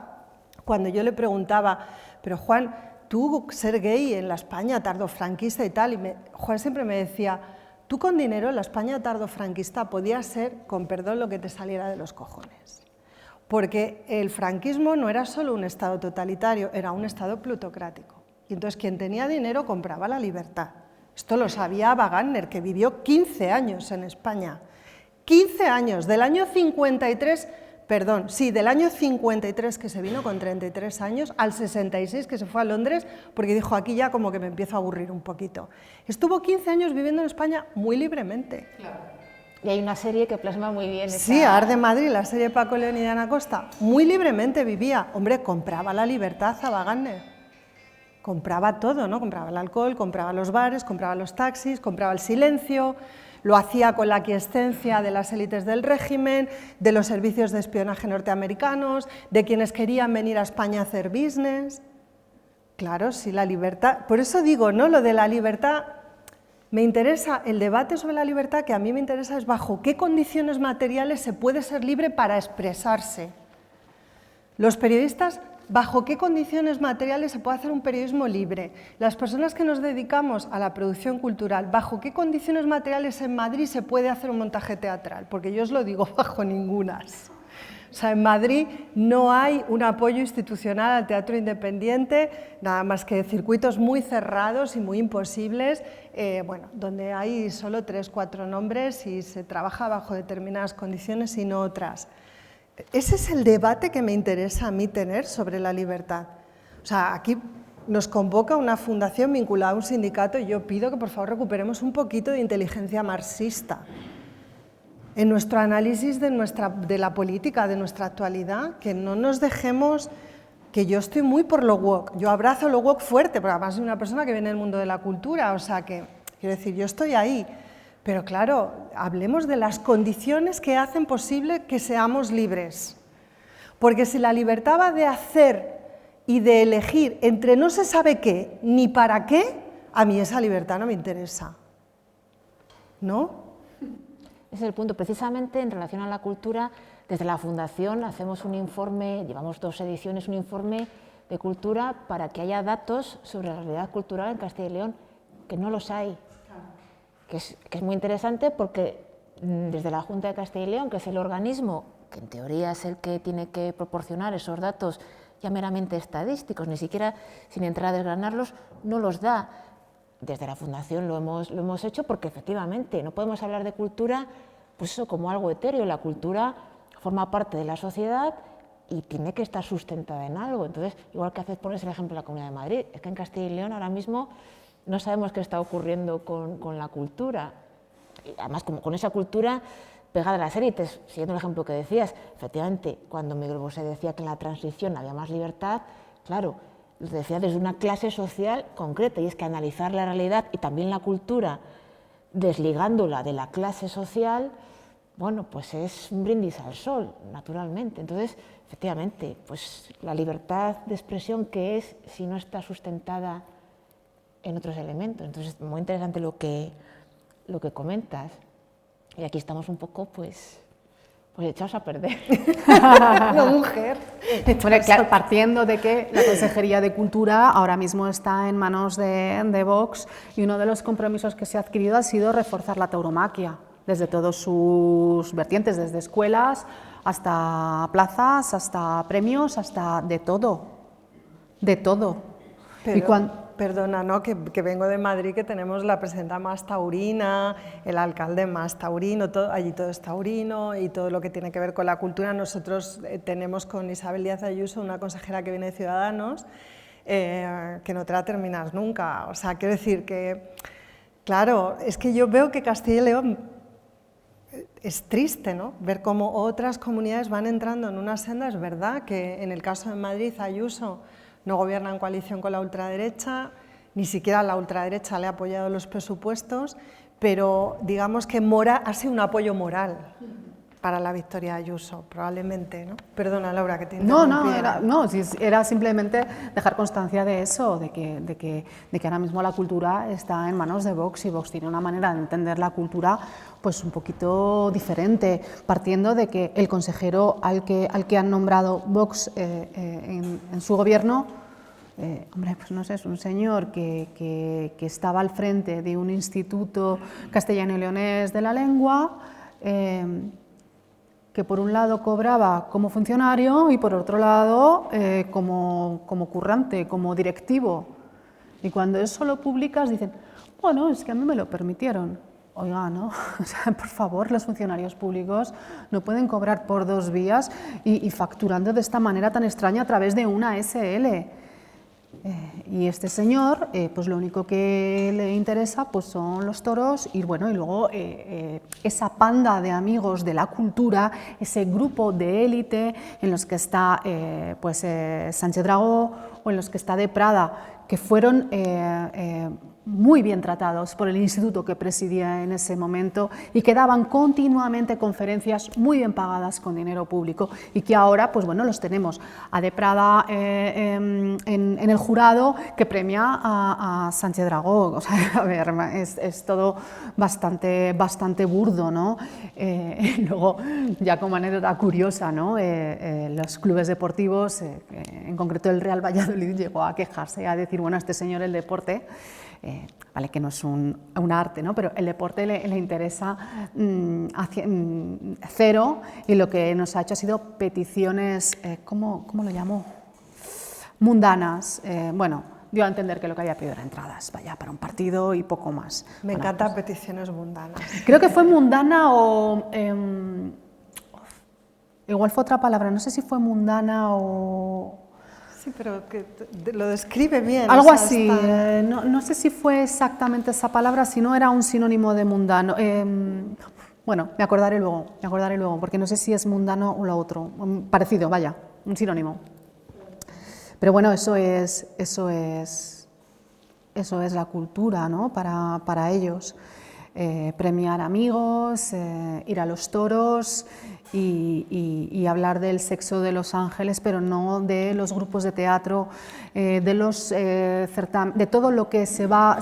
Cuando yo le preguntaba, pero Juan, tú ser gay en la España tardofranquista y tal, Juan siempre me decía, tú con dinero en la España tardofranquista podías ser, con perdón, lo que te saliera de los cojones. Porque el franquismo no era solo un Estado totalitario, era un Estado plutocrático. Y entonces quien tenía dinero compraba la libertad. Esto lo sabía Ava Gardner, que vivió 15 años en España. 15 años, del año 53, del año 53 que se vino con 33 años, al 66 que se fue a Londres, porque dijo, aquí ya como que me empiezo a aburrir un poquito. Estuvo 15 años viviendo en España muy libremente. Claro. Y hay una serie que plasma muy bien esa... Sí, Arde Madrid, la serie de Paco León y de Ana Costa, muy libremente vivía. Hombre, compraba la libertad Ava Gardner. Compraba todo, ¿no? Compraba el alcohol, compraba los bares, compraba los taxis, compraba el silencio, lo hacía con la aquiescencia de las élites del régimen, de los servicios de espionaje norteamericanos, de quienes querían venir a España a hacer business. Claro, sí, la libertad. Por eso digo, ¿no? Lo de la libertad... Me interesa, el debate sobre la libertad que a mí me interesa es bajo qué condiciones materiales se puede ser libre para expresarse. Los periodistas, bajo qué condiciones materiales se puede hacer un periodismo libre. Las personas que nos dedicamos a la producción cultural, bajo qué condiciones materiales en Madrid se puede hacer un montaje teatral, porque yo os lo digo, bajo ningunas. O sea, en Madrid no hay un apoyo institucional al teatro independiente, nada más que circuitos muy cerrados y muy imposibles, bueno, donde hay solo 3 o 4 nombres y se trabaja bajo determinadas condiciones y no otras. Ese es el debate que me interesa a mí tener sobre la libertad. O sea, aquí nos convoca una fundación vinculada a un sindicato y yo pido que por favor recuperemos un poquito de inteligencia marxista. en nuestro análisis de la política, de nuestra actualidad, que no nos dejemos, que yo estoy muy por lo woke, yo abrazo lo woke fuerte, porque además soy una persona que viene del mundo de la cultura, o sea que, quiero decir, yo estoy ahí, pero claro, hablemos de las condiciones que hacen posible que seamos libres, porque si la libertad va de hacer y de elegir entre no se sabe qué ni para qué, a mí esa libertad no me interesa, ¿no? Ese es el punto. Precisamente en relación a la cultura, desde la Fundación hacemos un informe, llevamos 2 ediciones, un informe de cultura para que haya datos sobre la realidad cultural en Castilla y León, que no los hay. Que es muy interesante porque desde la Junta de Castilla y León, que es el organismo que en teoría es el que tiene que proporcionar esos datos ya meramente estadísticos, ni siquiera sin entrar a desgranarlos, no los da. Desde la Fundación lo hemos hecho porque efectivamente no podemos hablar de cultura pues eso, como algo etéreo. La cultura forma parte de la sociedad y tiene que estar sustentada en algo. Entonces, igual que pones el ejemplo de la Comunidad de Madrid, es que en Castilla y León ahora mismo no sabemos qué está ocurriendo con la cultura. Y además, como con esa cultura pegada a las élites, siguiendo el ejemplo que decías, efectivamente, cuando Miguel Bosé decía que en la transición había más libertad, claro, lo decía desde una clase social concreta, y es que analizar la realidad y también la cultura, desligándola de la clase social, bueno, pues es un brindis al sol, naturalmente. Entonces, efectivamente, pues la libertad de expresión, ¿qué es si no está sustentada en otros elementos? Entonces, muy interesante lo que comentas. Y aquí estamos un poco, pues echados a perder. No, mujer. Bueno, claro, partiendo de que la Consejería de Cultura ahora mismo está en manos de Vox, y uno de los compromisos que se ha adquirido ha sido reforzar la tauromaquia desde todos sus vertientes, desde escuelas hasta plazas, hasta premios, hasta de todo, de todo. Perdona, ¿no? que vengo de Madrid, que tenemos la presidenta más taurina, el alcalde más taurino, allí todo es taurino, y todo lo que tiene que ver con la cultura. Nosotros tenemos con Isabel Díaz Ayuso una consejera que viene de Ciudadanos, que no te la terminas nunca. O sea, quiero decir que, claro, es que yo veo que Castilla y León es triste, ¿no? Ver cómo otras comunidades van entrando en una senda. Es verdad que en el caso de Madrid, Ayuso no gobierna en coalición con la ultraderecha, ni siquiera la ultraderecha le ha apoyado los presupuestos, pero digamos que ha sido un apoyo moral para la victoria de Ayuso, probablemente, ¿no? Perdona, Laura, que te interrumpí. Era simplemente dejar constancia de eso, de que ahora mismo la cultura está en manos de Vox, y Vox tiene una manera de entender la cultura pues un poquito diferente, partiendo de que el consejero al que han nombrado Vox en su gobierno, hombre, pues no sé, es un señor que estaba al frente de un instituto castellano y leonés de la lengua, que por un lado cobraba como funcionario y por otro lado como currante, como directivo. Y cuando eso lo publicas dicen, bueno, es que a mí me lo permitieron. Oiga, ¿no? O sea, por favor, los funcionarios públicos no pueden cobrar por 2 vías y facturando de esta manera tan extraña a través de una SL. Y este señor, pues lo único que le interesa pues son los toros, y bueno, y luego esa panda de amigos de la cultura, ese grupo de élite en los que está Sánchez Dragó o en los que está de Prada, que fueron muy bien tratados por el instituto que presidía en ese momento y que daban continuamente conferencias muy bien pagadas con dinero público, y que ahora pues bueno, los tenemos a de Prada en el jurado que premia a Sánchez Dragó. O sea, a ver, es todo bastante burdo, ¿no? Luego, ya como anécdota curiosa, ¿no? Los clubes deportivos, en concreto el Real Valladolid, llegó a quejarse, a decir, bueno, a este señor el deporte, vale que no es un arte, ¿no? Pero el deporte le interesa cero, y lo que nos ha hecho ha sido peticiones, ¿cómo lo llamo? Mundanas. Bueno, dio a entender que lo que había pedido era entradas, vaya, para un partido y poco más. Me encantan peticiones mundanas. Creo que fue mundana o... igual fue otra palabra, no sé si fue mundana o... Sí, pero que lo describe bien. Algo así, no sé si fue exactamente esa palabra, si no era un sinónimo de mundano. Bueno, me acordaré luego, porque no sé si es mundano o lo otro, parecido, vaya, un sinónimo. Pero bueno, eso es la cultura, ¿no? Para ellos. Premiar amigos, ir a los toros y hablar del sexo de los ángeles, pero no de los grupos de teatro, de todo lo que se va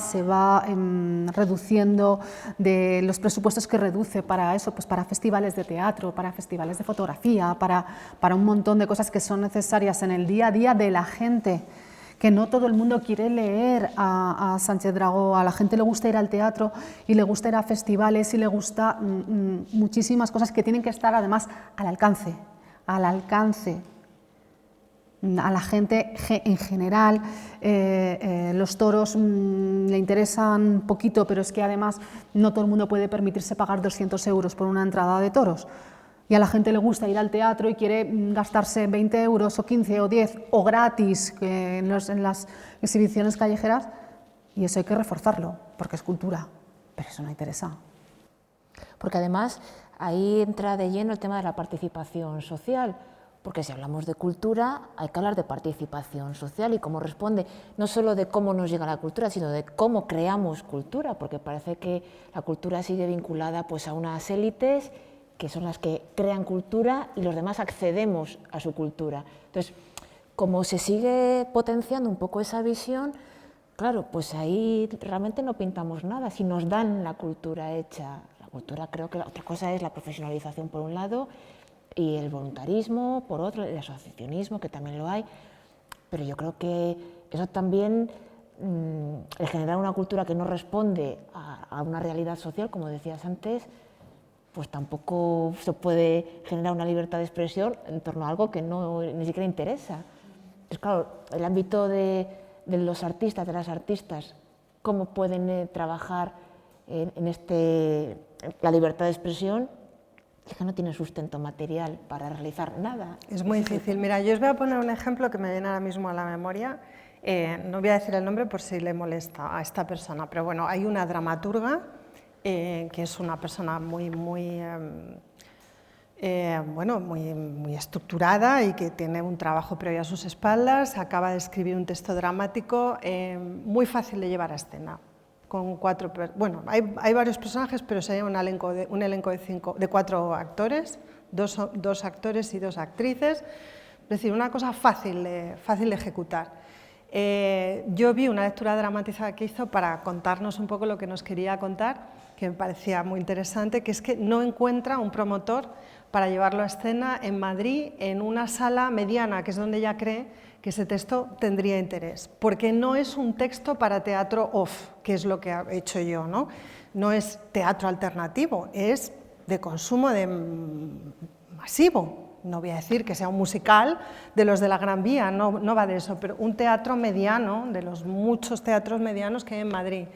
reduciendo, de los presupuestos que reduce para eso, pues para festivales de teatro, para festivales de fotografía, para un montón de cosas que son necesarias en el día a día de la gente. Que no todo el mundo quiere leer a Sánchez Dragó, a la gente le gusta ir al teatro y le gusta ir a festivales y le gusta muchísimas cosas que tienen que estar además al alcance. A la gente en general los toros le interesan poquito, pero es que además no todo el mundo puede permitirse pagar 200 euros por una entrada de toros. Y a la gente le gusta ir al teatro y quiere gastarse 20 euros o 15 o 10 o gratis en las exhibiciones callejeras, y eso hay que reforzarlo, porque es cultura, pero eso no interesa. Porque además ahí entra de lleno el tema de la participación social, porque si hablamos de cultura hay que hablar de participación social y cómo responde, no solo de cómo nos llega la cultura, sino de cómo creamos cultura, porque parece que la cultura sigue vinculada pues, a unas élites que son las que crean cultura y los demás accedemos a su cultura. Entonces, como se sigue potenciando un poco esa visión, claro, pues ahí realmente no pintamos nada, si nos dan la cultura hecha. La cultura, creo que la otra cosa es la profesionalización por un lado y el voluntarismo por otro, el asociacionismo, que también lo hay, pero yo creo que eso también, el generar una cultura que no responde a una realidad social, como decías antes, pues tampoco se puede generar una libertad de expresión en torno a algo que ni siquiera interesa. Entonces, claro, el ámbito de los artistas, de las artistas, cómo pueden trabajar en la libertad de expresión, es que no tienen sustento material para realizar nada. Es muy difícil. Mira, yo os voy a poner un ejemplo que me viene ahora mismo a la memoria. No voy a decir el nombre por si le molesta a esta persona, pero bueno, hay una dramaturga que es una persona muy estructurada y que tiene un trabajo previo a sus espaldas, acaba de escribir un texto dramático muy fácil de llevar a escena. Con hay varios personajes, pero sería un elenco de 4 actores, dos actores y 2 actrices, es decir, una cosa fácil de ejecutar. Yo vi una lectura dramatizada que hizo para contarnos un poco lo que nos quería contar, que me parecía muy interesante, que es que no encuentra un promotor para llevarlo a escena en Madrid, en una sala mediana, que es donde ella cree que ese texto tendría interés, porque no es un texto para teatro off, que es lo que he hecho yo, ¿no? No es teatro alternativo, es de consumo masivo. No voy a decir que sea un musical de los de la Gran Vía, no va de eso, pero un teatro mediano, de los muchos teatros medianos que hay en Madrid.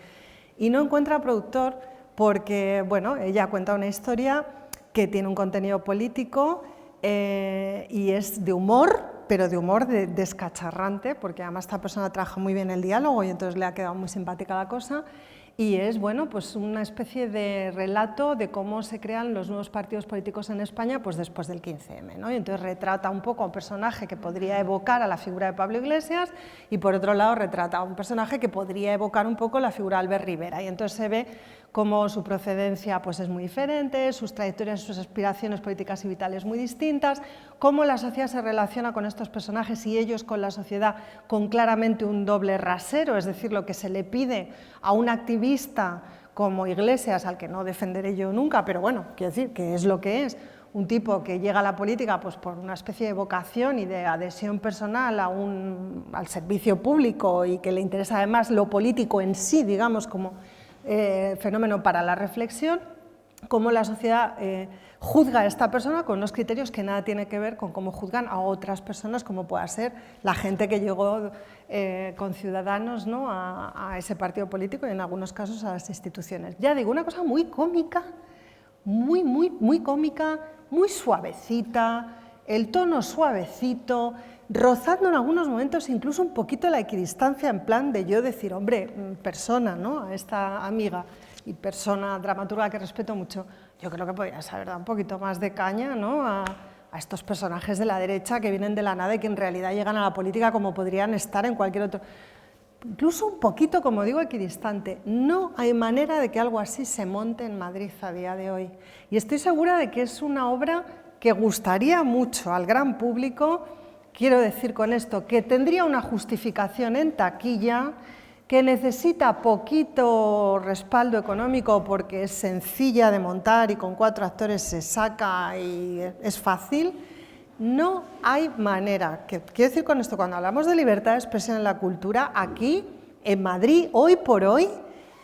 Y no encuentra productor porque, bueno, ella cuenta una historia que tiene un contenido político y es de humor, pero de humor descacharrante, porque además esta persona trabaja muy bien el diálogo y entonces le ha quedado muy simpática la cosa. Y es bueno, pues una especie de relato de cómo se crean los nuevos partidos políticos en España pues después del 15M, ¿no? Y entonces retrata un poco a un personaje que podría evocar a la figura de Pablo Iglesias y por otro lado retrata a un personaje que podría evocar un poco la figura de Albert Rivera, y entonces se ve cómo su procedencia pues, es muy diferente, sus trayectorias, sus aspiraciones políticas y vitales muy distintas, cómo la sociedad se relaciona con estos personajes y ellos con la sociedad con claramente un doble rasero, es decir, lo que se le pide a un activista como Iglesias, al que no defenderé yo nunca, pero bueno, quiero decir que es lo que es, un tipo que llega a la política pues, por una especie de vocación y de adhesión personal al servicio público y que le interesa además lo político en sí, digamos, como fenómeno para la reflexión, cómo la sociedad juzga a esta persona con unos criterios que nada tiene que ver con cómo juzgan a otras personas, como pueda ser la gente que llegó con Ciudadanos, ¿no? a ese partido político y en algunos casos a las instituciones. Ya digo, una cosa muy cómica, muy cómica, muy suavecita, el tono suavecito, rozando en algunos momentos incluso un poquito la equidistancia en plan de yo decir, hombre, persona, ¿no? A esta amiga y persona dramaturga que respeto mucho, yo creo que podrías haber dado un poquito más de caña, ¿no?, a estos personajes de la derecha que vienen de la nada y que en realidad llegan a la política como podrían estar en cualquier otro... Incluso un poquito, como digo, equidistante. No hay manera de que algo así se monte en Madrid a día de hoy. Y estoy segura de que es una obra que gustaría mucho al gran público. Quiero decir con esto que tendría una justificación en taquilla, que necesita poquito respaldo económico porque es sencilla de montar y con 4 actores se saca y es fácil. No hay manera. Quiero decir con esto, cuando hablamos de libertad de expresión en la cultura, aquí, en Madrid, hoy por hoy,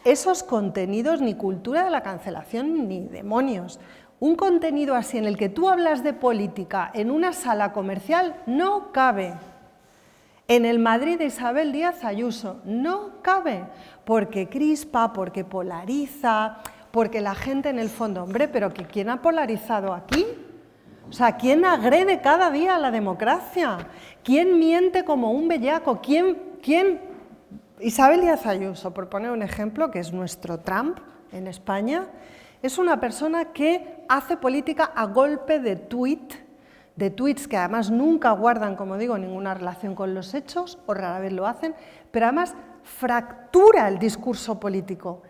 esos contenidos, ni cultura de la cancelación, ni demonios. Un contenido así en el que tú hablas de política en una sala comercial no cabe. En el Madrid de Isabel Díaz Ayuso no cabe, porque crispa, porque polariza, porque la gente en el fondo, hombre, pero que ¿quién ha polarizado aquí? O sea, ¿quién agrede cada día a la democracia? ¿Quién miente como un bellaco? ¿Quién? Isabel Díaz Ayuso, por poner un ejemplo, que es nuestro Trump en España, es una persona que hace política a golpe de tweets que además nunca guardan, como digo, ninguna relación con los hechos, o rara vez lo hacen, pero además fractura el discurso político.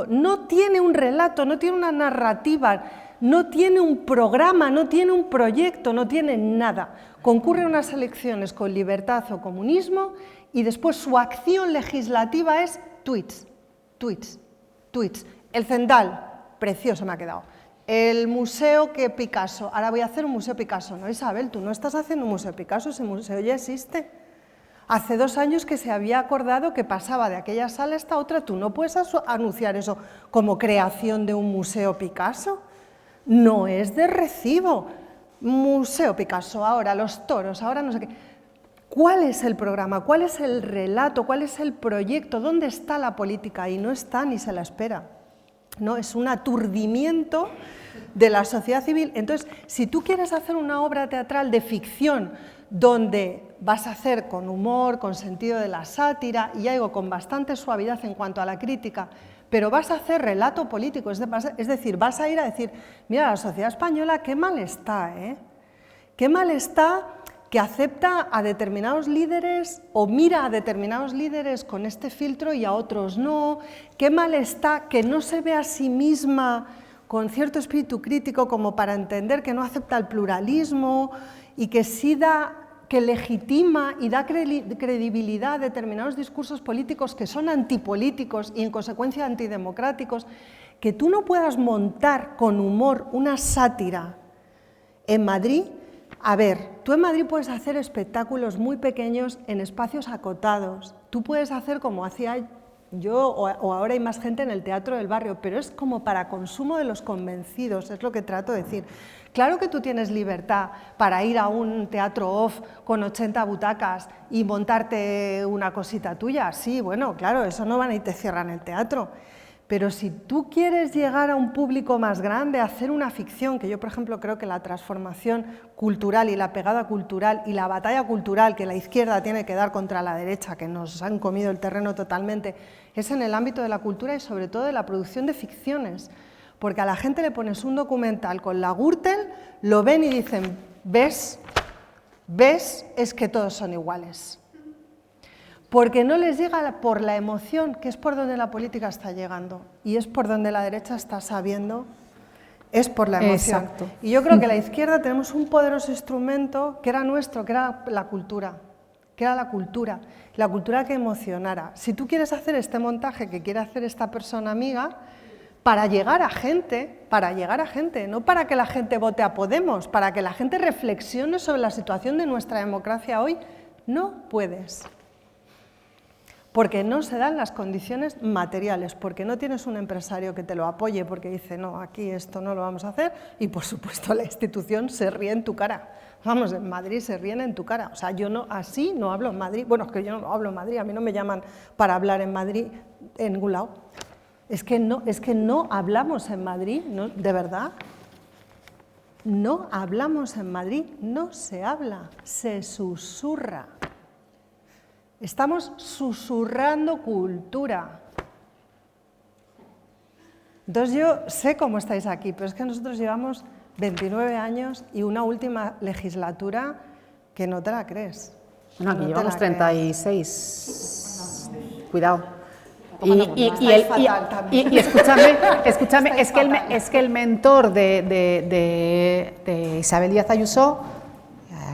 No tiene un relato, no tiene una narrativa, no tiene un programa, no tiene un proyecto, no tiene nada. Concurre a unas elecciones con libertad o comunismo y después su acción legislativa es tweets. El Zendal, precioso me ha quedado. El museo que Picasso, ahora voy a hacer un museo Picasso. No, Isabel, tú no estás haciendo un museo Picasso, ese museo ya existe. Hace 2 años que se había acordado que pasaba de aquella sala a esta otra, tú no puedes anunciar eso como creación de un museo Picasso. No es de recibo. Museo Picasso, ahora los toros, ahora no sé qué. ¿Cuál es el programa? ¿Cuál es el relato? ¿Cuál es el proyecto? ¿Dónde está la política? Y no está ni se la espera. No, es un aturdimiento de la sociedad civil. Entonces, si tú quieres hacer una obra teatral de ficción donde vas a hacer con humor, con sentido de la sátira y algo con bastante suavidad en cuanto a la crítica, pero vas a hacer relato político, es decir, vas a ir a decir, mira, la sociedad española qué mal está, ¿eh? Qué mal está que acepta a determinados líderes o mira a determinados líderes con este filtro y a otros no. Qué mal está que no se ve a sí misma con cierto espíritu crítico como para entender que no acepta el pluralismo y que sí que legitima y da credibilidad a determinados discursos políticos que son antipolíticos y en consecuencia antidemocráticos, que tú no puedas montar con humor una sátira en Madrid. A ver, tú en Madrid puedes hacer espectáculos muy pequeños en espacios acotados, tú puedes hacer como hacía yo o ahora hay más gente en el Teatro del Barrio, pero es como para consumo de los convencidos, es lo que trato de decir. Claro que tú tienes libertad para ir a un teatro off con 80 butacas y montarte una cosita tuya, sí, bueno, claro, eso no van y te cierran el teatro. Pero si tú quieres llegar a un público más grande, hacer una ficción, que yo, por ejemplo, creo que la transformación cultural y la pegada cultural y la batalla cultural que la izquierda tiene que dar contra la derecha, que nos han comido el terreno totalmente, es en el ámbito de la cultura y sobre todo de la producción de ficciones. Porque a la gente le pones un documental con la Gürtel, lo ven y dicen, ¿ves? ¿Ves? Es que todos son iguales. Porque no les llega por la emoción, que es por donde la política está llegando, y es por donde la derecha está sabiendo, es por la emoción. Exacto. Y yo creo que la izquierda tenemos un poderoso instrumento que era nuestro, que era la cultura, la cultura que emocionara. Si tú quieres hacer este montaje que quiere hacer esta persona amiga, para llegar a gente, no para que la gente vote a Podemos, para que la gente reflexione sobre la situación de nuestra democracia hoy, no puedes. Porque no se dan las condiciones materiales, porque no tienes un empresario que te lo apoye, porque dice, no, aquí esto no lo vamos a hacer, y por supuesto la institución se ríe en tu cara. Vamos, en Madrid se ríen en tu cara. O sea, yo no, así no hablo en Madrid. Bueno, es que yo no hablo en Madrid, a mí no me llaman para hablar en Madrid en ningún lado. Es que no hablamos en Madrid, ¿no? De verdad. No hablamos en Madrid, no se habla, se susurra. Estamos susurrando cultura. Entonces yo sé cómo estáis aquí, pero es que nosotros llevamos 29 años y una última legislatura que no te la crees. Bueno, aquí No te llevamos la crees. 36. Cuidado. fatal también. Y escúchame, Estáis fatal. es que el mentor de Isabel Díaz Ayuso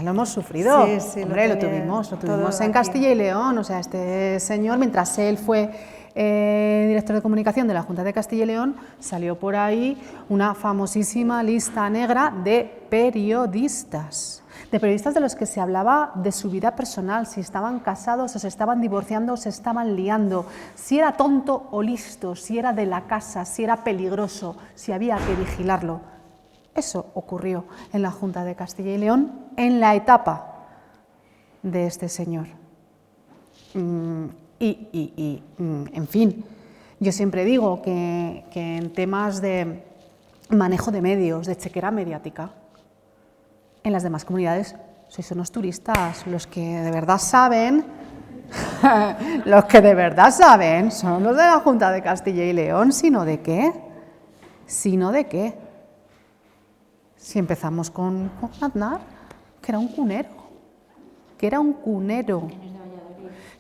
lo hemos sufrido. Sí, sí, Hombre, lo tenía tuvimos todo en aquí. Castilla y León. O sea, este señor, mientras él fue director de comunicación de la Junta de Castilla y León, salió por ahí una famosísima lista negra de periodistas de los que se hablaba de su vida personal, si estaban casados o se estaban divorciando o se estaban liando, si era tonto o listo, si era de la casa, si era peligroso, si había que vigilarlo. Eso ocurrió en la Junta de Castilla y León en la etapa de este señor. En fin, yo siempre digo que en temas de manejo de medios, de chequera mediática, en las demás comunidades sois unos turistas, los que de verdad saben, son los de la Junta de Castilla y León, ¿sino de qué? Si empezamos con Aznar, que era un cunero,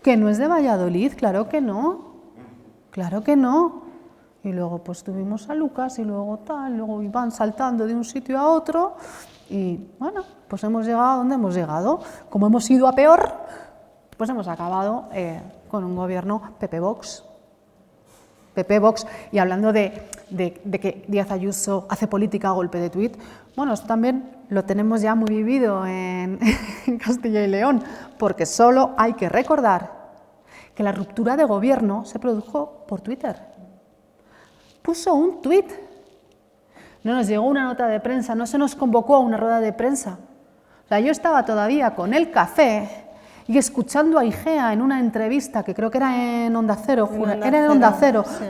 que no es de Valladolid, claro que no. Y luego pues tuvimos a Lucas y luego iban saltando de un sitio a otro y bueno, pues hemos llegado a donde hemos llegado. Como hemos ido a peor, pues hemos acabado con un gobierno PP-Vox. Y hablando de que Díaz Ayuso hace política a golpe de tuit, bueno, esto también lo tenemos ya muy vivido en Castilla y León, porque solo hay que recordar que la ruptura de gobierno se produjo por Twitter. Puso un tuit, no nos llegó una nota de prensa, no se nos convocó a una rueda de prensa. O sea, yo estaba todavía con el café y escuchando a Igea en una entrevista, que creo que era en Onda Cero, Sí.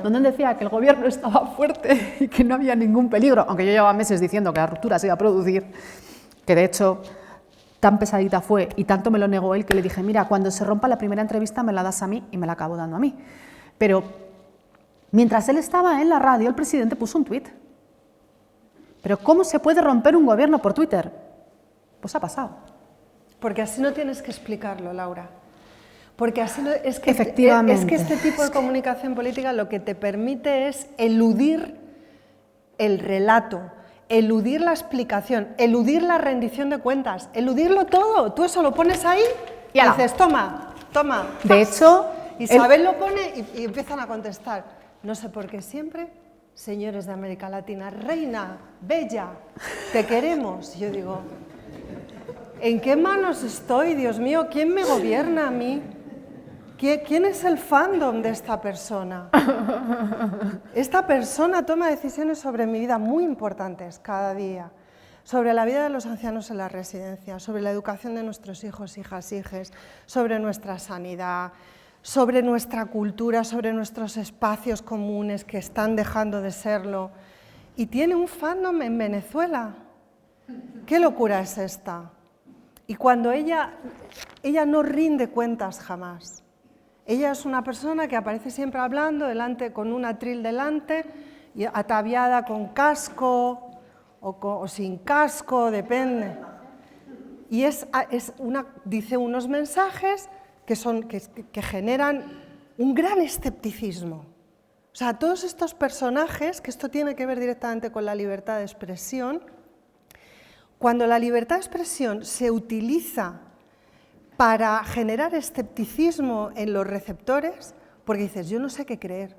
donde él decía que el gobierno estaba fuerte y que no había ningún peligro, aunque yo llevaba meses diciendo que la ruptura se iba a producir, que de hecho tan pesadita fue y tanto me lo negó él que le dije, mira, cuando se rompa la primera entrevista me la das a mí, y me la acabo dando a mí. Pero mientras él estaba en la radio, el presidente puso un tuit. ¿Pero cómo se puede romper un gobierno por Twitter? Pues ha pasado. Porque así no tienes que explicarlo, Laura. Porque así no, Efectivamente. Es que este tipo de comunicación política lo que te permite es eludir el relato, eludir la explicación, eludir la rendición de cuentas, eludirlo todo. Tú eso lo pones ahí y ala. dices, toma. De hecho, Isabel lo pone y empiezan a contestar. No sé por qué siempre, señores de América Latina, reina, bella, te queremos. Y yo digo, ¿en qué manos estoy, Dios mío? ¿Quién me gobierna a mí? ¿Quién es el fandom de esta persona? Esta persona toma decisiones sobre mi vida muy importantes cada día, sobre la vida de los ancianos en las residencias, sobre la educación de nuestros hijos, hijas, hijes, sobre nuestra sanidad, sobre nuestra cultura, sobre nuestros espacios comunes que están dejando de serlo. Y tiene un fandom en Venezuela. ¿Qué locura es esta? Y cuando ella no rinde cuentas jamás. Ella es una persona que aparece siempre hablando, con un atril delante, y ataviada con casco o sin casco, depende. Y dice unos mensajes que generan un gran escepticismo. O sea, todos estos personajes, que esto tiene que ver directamente con la libertad de expresión, cuando la libertad de expresión se utiliza para generar escepticismo en los receptores, porque dices, yo no sé qué creer,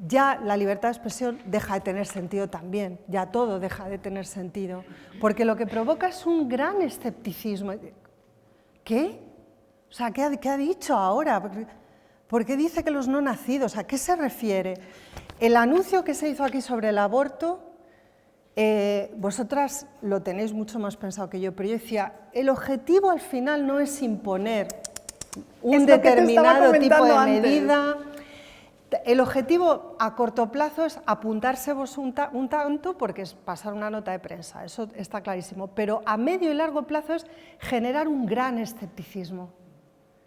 ya la libertad de expresión deja de tener sentido también, ya todo deja de tener sentido, porque lo que provoca es un gran escepticismo. ¿Qué? O sea, ¿qué ha dicho ahora? ¿Por qué dice que los no nacidos? ¿A qué se refiere? El anuncio que se hizo aquí sobre el aborto, vosotras lo tenéis mucho más pensado que yo, pero yo decía, el objetivo al final no es imponer un determinado tipo de medida. El objetivo a corto plazo es apuntársevos un tanto, porque es pasar una nota de prensa, eso está clarísimo, pero a medio y largo plazo es generar un gran escepticismo,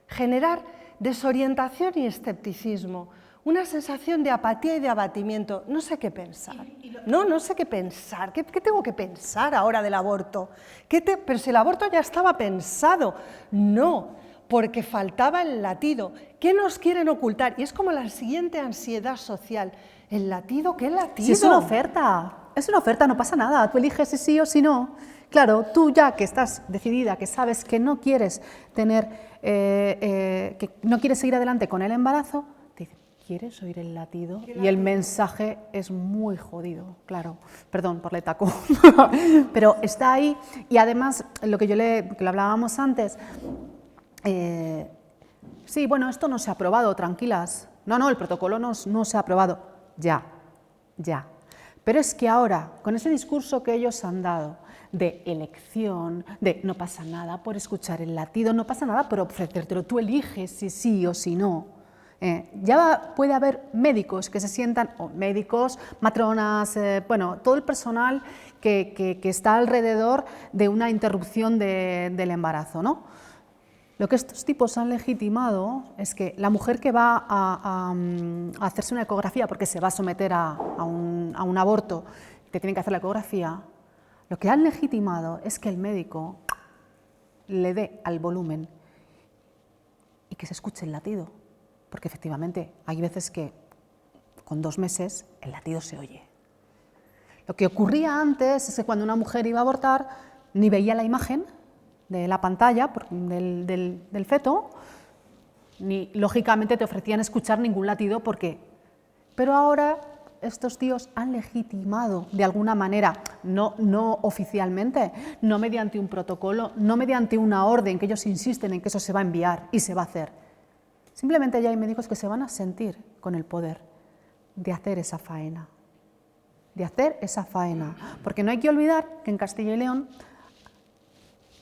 generar desorientación y escepticismo. una sensación de apatía y de abatimiento. No sé qué pensar. No sé qué pensar. ¿Qué tengo que pensar ahora del aborto? Pero si el aborto ya estaba pensado. No, porque faltaba el latido. ¿Qué nos quieren ocultar? Y es como la siguiente ansiedad social. ¿El latido? ¿Qué latido? Si es una oferta, no pasa nada. Tú eliges si sí o si no. Claro, tú ya que estás decidida, que sabes que no quieres tener, que no quieres seguir adelante con el embarazo, te dicen, ¿quieres oír el latido? Y el mensaje es muy jodido, claro. Perdón por el taco. Pero está ahí. Y además, lo que lo hablábamos antes, sí, bueno, esto no se ha aprobado, tranquilas. No, el protocolo no se ha aprobado. Ya. Pero es que ahora, con ese discurso que ellos han dado de elección, de no pasa nada por escuchar el latido, no pasa nada por ofrecértelo, tú eliges si sí o si no. Ya puede haber médicos que se sientan, o médicos, matronas, bueno, todo el personal que está alrededor de una interrupción del embarazo, ¿no? Lo que estos tipos han legitimado es que la mujer que va a hacerse una ecografía porque se va a someter a un aborto, que tienen que hacer la ecografía, lo que han legitimado es que el médico le dé al volumen y que se escuche el latido, porque efectivamente hay veces que con 2 meses el latido se oye. Lo que ocurría antes es que cuando una mujer iba a abortar ni veía la imagen de la pantalla del feto, ni lógicamente te ofrecían escuchar ningún latido porque... Pero ahora estos tíos han legitimado de alguna manera, no oficialmente, no mediante un protocolo, no mediante una orden, que ellos insisten en que eso se va a enviar y se va a hacer. Simplemente ya hay médicos que se van a sentir con el poder de hacer esa faena. Porque no hay que olvidar que en Castilla y León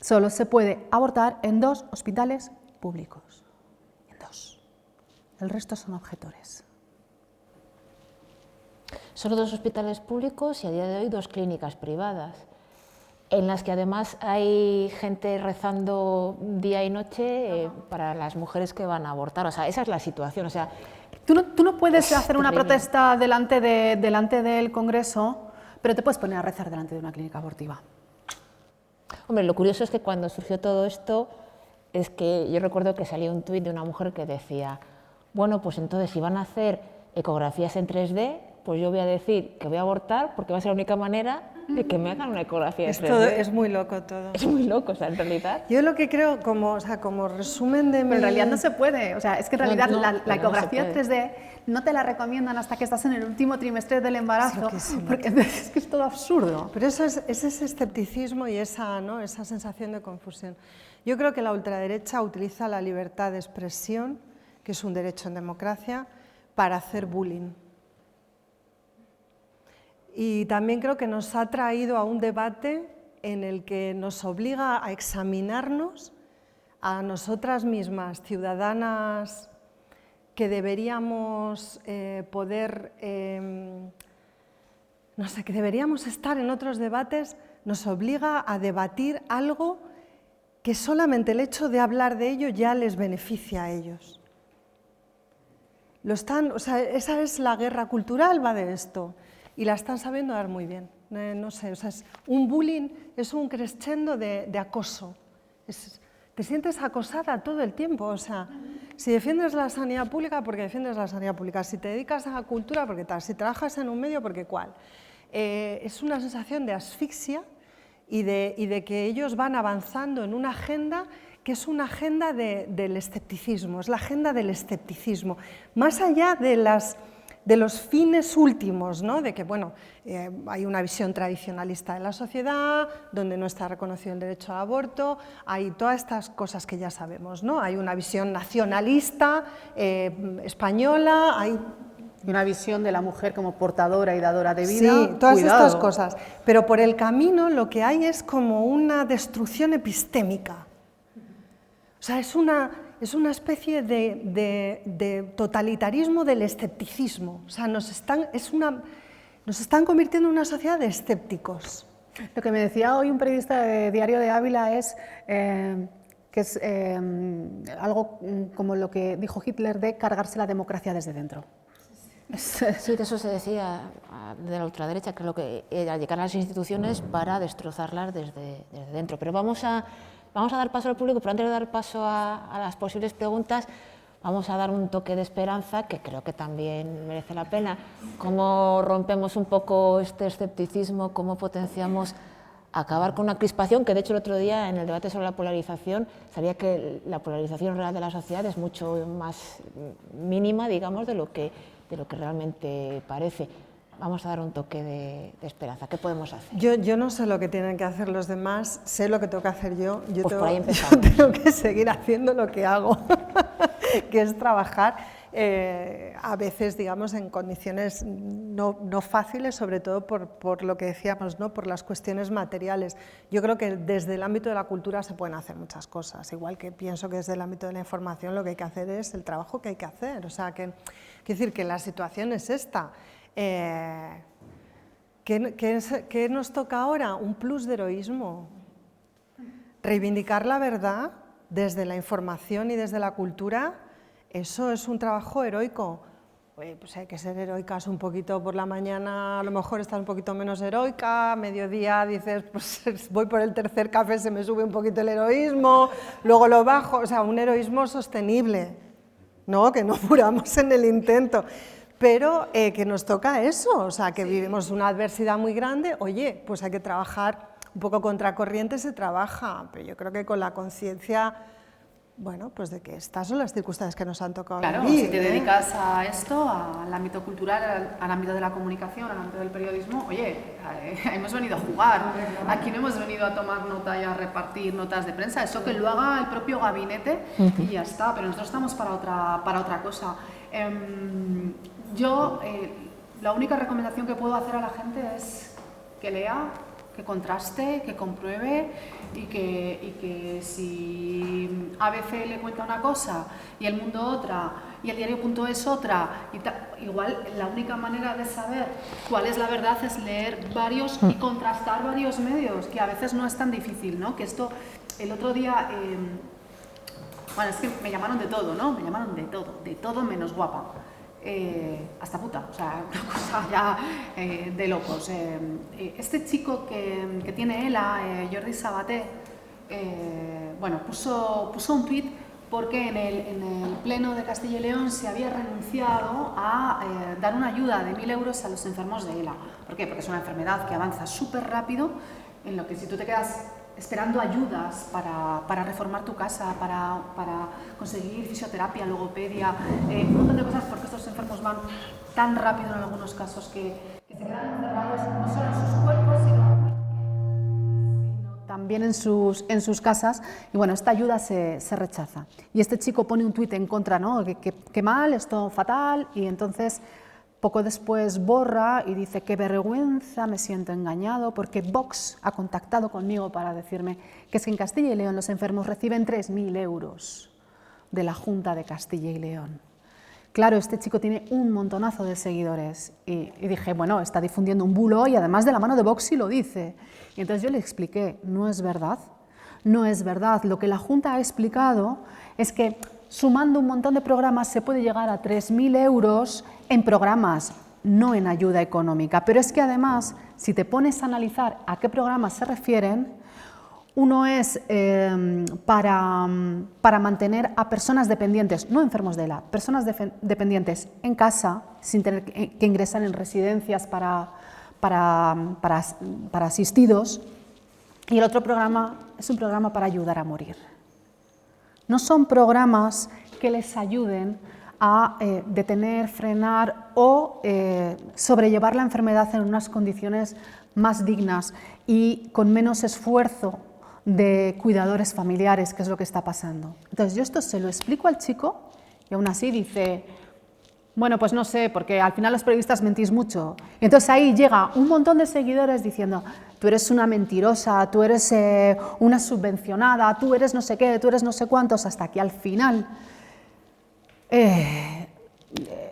solo se puede abortar en 2 hospitales públicos. En 2. El resto son objetores. Solo 2 hospitales públicos y a día de hoy 2 clínicas privadas, en las que además hay gente rezando día y noche para las mujeres que van a abortar. O sea, esa es la situación. O sea, tú no puedes hacer una protesta delante del Congreso, pero te puedes poner a rezar delante de una clínica abortiva. Hombre, lo curioso es que cuando surgió todo esto, es que yo recuerdo que salió un tuit de una mujer que decía, bueno, pues entonces si van a hacer ecografías en 3D, pues yo voy a decir que voy a abortar porque va a ser la única manera de que me hagan una ecografía en 3D. Es muy loco todo. Es muy loco, o sea, en realidad. Yo lo que creo, como resumen de mi... Pero en realidad no se puede, o sea, es que en realidad la ecografía no 3D no te la recomiendan hasta que estás en el último trimestre del embarazo, porque es que es todo absurdo. Pero es ese escepticismo y esa sensación de confusión. Yo creo que la ultraderecha utiliza la libertad de expresión, que es un derecho en democracia, para hacer bullying. Y también creo que nos ha traído a un debate en el que nos obliga a examinarnos a nosotras mismas, ciudadanas que deberíamos poder, no sé, que deberíamos estar en otros debates, nos obliga a debatir algo que solamente el hecho de hablar de ello ya les beneficia a ellos. Esa es la guerra cultural, va de esto. Y la están sabiendo dar muy bien. No sé, un bullying es un crescendo de acoso. Te sientes acosada todo el tiempo. O sea, si defiendes la sanidad pública, porque defiendes la sanidad pública. Si te dedicas a la cultura, porque tal. Si trabajas en un medio, porque cuál. Es una sensación de asfixia y de que ellos van avanzando en una agenda que es una agenda del escepticismo. Es la agenda del escepticismo. Más allá de los fines últimos, ¿no? De que bueno, hay una visión tradicionalista de la sociedad, donde no está reconocido el derecho al aborto, hay todas estas cosas que ya sabemos, ¿no? Hay una visión nacionalista española, hay... Y una visión de la mujer como portadora y dadora de vida. Sí, todas estas cosas. Pero por el camino lo que hay es como una destrucción epistémica. O sea, es una especie de totalitarismo del escepticismo. O sea, nos están convirtiendo en una sociedad de escépticos. Lo que me decía hoy un periodista de Diario de Ávila es que es algo como lo que dijo Hitler de cargarse la democracia desde dentro. Sí, de eso se decía de la ultraderecha, que lo que era llegar a las instituciones para destrozarlas desde dentro. Pero vamos a dar paso al público, pero antes de dar paso a las posibles preguntas, vamos a dar un toque de esperanza, que creo que también merece la pena. Cómo rompemos un poco este escepticismo, cómo potenciamos acabar con una crispación, que de hecho el otro día en el debate sobre la polarización sabía que la polarización real de la sociedad es mucho más mínima, digamos, de lo que realmente parece. Vamos a dar un toque de esperanza. ¿Qué podemos hacer? Yo no sé lo que tienen que hacer los demás, sé lo que tengo que hacer yo. Yo por ahí empezamos. Tengo que seguir haciendo lo que hago, que es trabajar a veces, digamos, en condiciones no fáciles, sobre todo por lo que decíamos, ¿no? Por las cuestiones materiales. Yo creo que desde el ámbito de la cultura se pueden hacer muchas cosas, igual que pienso que desde el ámbito de la información lo que hay que hacer es el trabajo que hay que hacer. O sea, quiero decir que la situación es esta. ¿Qué nos toca ahora? Un plus de heroísmo. Reivindicar la verdad desde la información y desde la cultura, eso es un trabajo heroico. Pues hay que ser heroicas un poquito por la mañana, a lo mejor estás un poquito menos heroica, a mediodía dices, pues voy por el tercer café, se me sube un poquito el heroísmo, luego lo bajo, o sea, un heroísmo sostenible, ¿no? Que no muramos en el intento. Pero que nos toca eso, o sea, que vivimos una adversidad muy grande, oye, pues hay que trabajar un poco contracorriente, se trabaja, pero yo creo que con la conciencia, bueno, pues de que estas son las circunstancias que nos han tocado Claro, vivir, si te dedicas a esto, al ámbito cultural, al ámbito de la comunicación, al ámbito del periodismo, oye, hemos venido a jugar, aquí no hemos venido a tomar nota y a repartir notas de prensa, eso que lo haga el propio gabinete y ya está, pero nosotros estamos para otra cosa. Yo, la única recomendación que puedo hacer a la gente es que lea, que contraste, que compruebe y que si ABC le cuenta una cosa y El Mundo otra y el diario.es otra, igual la única manera de saber cuál es la verdad es leer varios y contrastar varios medios, que a veces no es tan difícil, ¿no? Que esto, el otro día, bueno, es que me llamaron de todo, ¿no? Me llamaron de todo menos guapa. Hasta puta, o sea, una cosa ya de locos. Este chico que tiene ELA, Jordi Sabaté, bueno, puso un tuit porque en el Pleno de Castilla y León se había renunciado a dar una ayuda de 1.000 euros a los enfermos de ELA. ¿Por qué? Porque es una enfermedad que avanza súper rápido, en lo que si tú te quedas esperando ayudas para reformar tu casa, para conseguir fisioterapia, logopedia, un montón de cosas, porque estos enfermos van tan rápido en algunos casos que se quedan encerrados no solo en sus cuerpos, sino también en sus casas, y bueno, esta ayuda se rechaza. Y este chico pone un tuit en contra, ¿no? Que mal, esto fatal, y entonces poco después borra y dice: qué vergüenza, me siento engañado porque Vox ha contactado conmigo para decirme que es que en Castilla y León los enfermos reciben 3.000 euros de la Junta de Castilla y León. Claro, este chico tiene un montonazo de seguidores y dije, bueno, está difundiendo un bulo y además de la mano de Vox sí lo dice. Y entonces yo le expliqué, no es verdad, no es verdad. Lo que la Junta ha explicado es que sumando un montón de programas se puede llegar a 3.000 euros en programas, no en ayuda económica. Pero es que además, si te pones a analizar a qué programas se refieren, uno es para mantener a personas dependientes, no enfermos de ELA, personas dependientes en casa, sin tener que ingresar en residencias para asistidos. Y el otro programa es un programa para ayudar a morir. No son programas que les ayuden a detener, frenar o sobrellevar la enfermedad en unas condiciones más dignas y con menos esfuerzo de cuidadores familiares, que es lo que está pasando. Entonces yo esto se lo explico al chico y aún así dice, bueno, pues no sé, porque al final los periodistas mentís mucho. Y entonces ahí llega un montón de seguidores diciendo, tú eres una mentirosa, tú eres una subvencionada, tú eres no sé qué, tú eres no sé cuántos, hasta que al final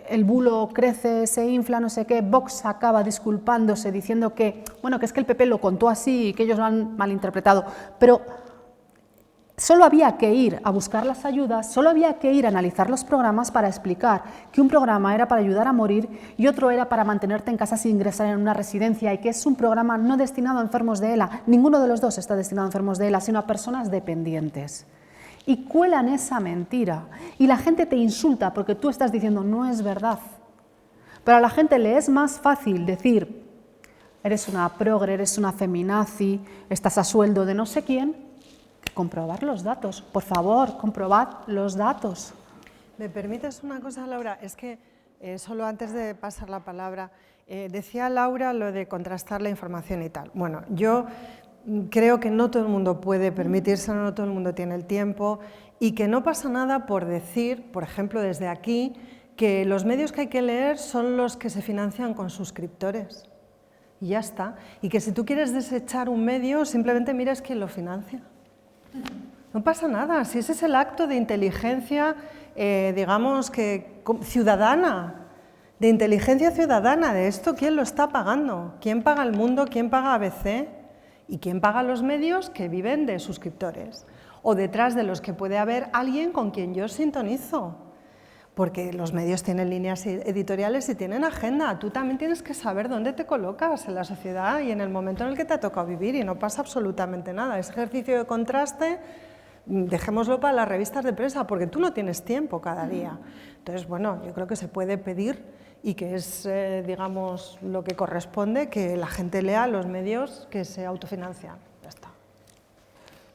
el bulo crece, se infla, no sé qué, Vox acaba disculpándose diciendo que, bueno, que es que el PP lo contó así y que ellos lo han malinterpretado. Pero solo había que ir a buscar las ayudas, solo había que ir a analizar los programas para explicar que un programa era para ayudar a morir y otro era para mantenerte en casa sin ingresar en una residencia, y que es un programa no destinado a enfermos de ELA. Ninguno de los dos está destinado a enfermos de ELA, sino a personas dependientes. Y cuelan esa mentira y la gente te insulta porque tú estás diciendo no es verdad. Pero a la gente le es más fácil decir eres una progre, eres una feminazi, estás a sueldo de no sé quién, comprobar los datos. Por favor, comprobad los datos. ¿Me permites una cosa, Laura? Es que solo antes de pasar la palabra, decía Laura lo de contrastar la información y tal. Bueno, yo creo que no todo el mundo puede permitírselo, no todo el mundo tiene el tiempo, y que no pasa nada por decir, por ejemplo, desde aquí, que los medios que hay que leer son los que se financian con suscriptores. Y ya está. Y que si tú quieres desechar un medio, simplemente mires quién lo financia. No pasa nada, si ese es el acto de inteligencia, digamos que ciudadana, de inteligencia ciudadana, de esto, ¿quién lo está pagando? ¿Quién paga El Mundo? ¿Quién paga ABC? ¿Y quién paga los medios que viven de suscriptores? O detrás de los que puede haber alguien con quien yo sintonizo. Porque los medios tienen líneas editoriales y tienen agenda. Tú también tienes que saber dónde te colocas en la sociedad y en el momento en el que te ha tocado vivir, y no pasa absolutamente nada. Ese ejercicio de contraste, dejémoslo para las revistas de prensa, porque tú no tienes tiempo cada día. Entonces, bueno, yo creo que se puede pedir, y que es, digamos, lo que corresponde, que la gente lea los medios que se autofinancian. Ya está.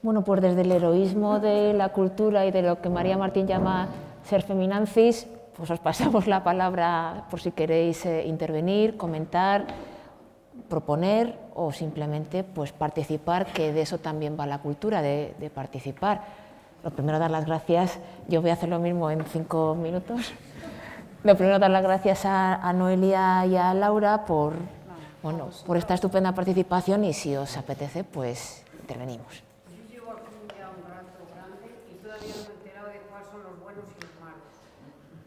Bueno, pues desde el heroísmo de la cultura y de lo que María Martín llama ser feminazis, pues os pasamos la palabra por si queréis intervenir, comentar, proponer o simplemente pues participar, que de eso también va la cultura, de participar. Lo primero, dar las gracias, yo voy a hacer lo mismo en 5 minutos. Lo primero, dar las gracias a Noelia y a Laura por esta estupenda participación, y si os apetece, pues intervenimos.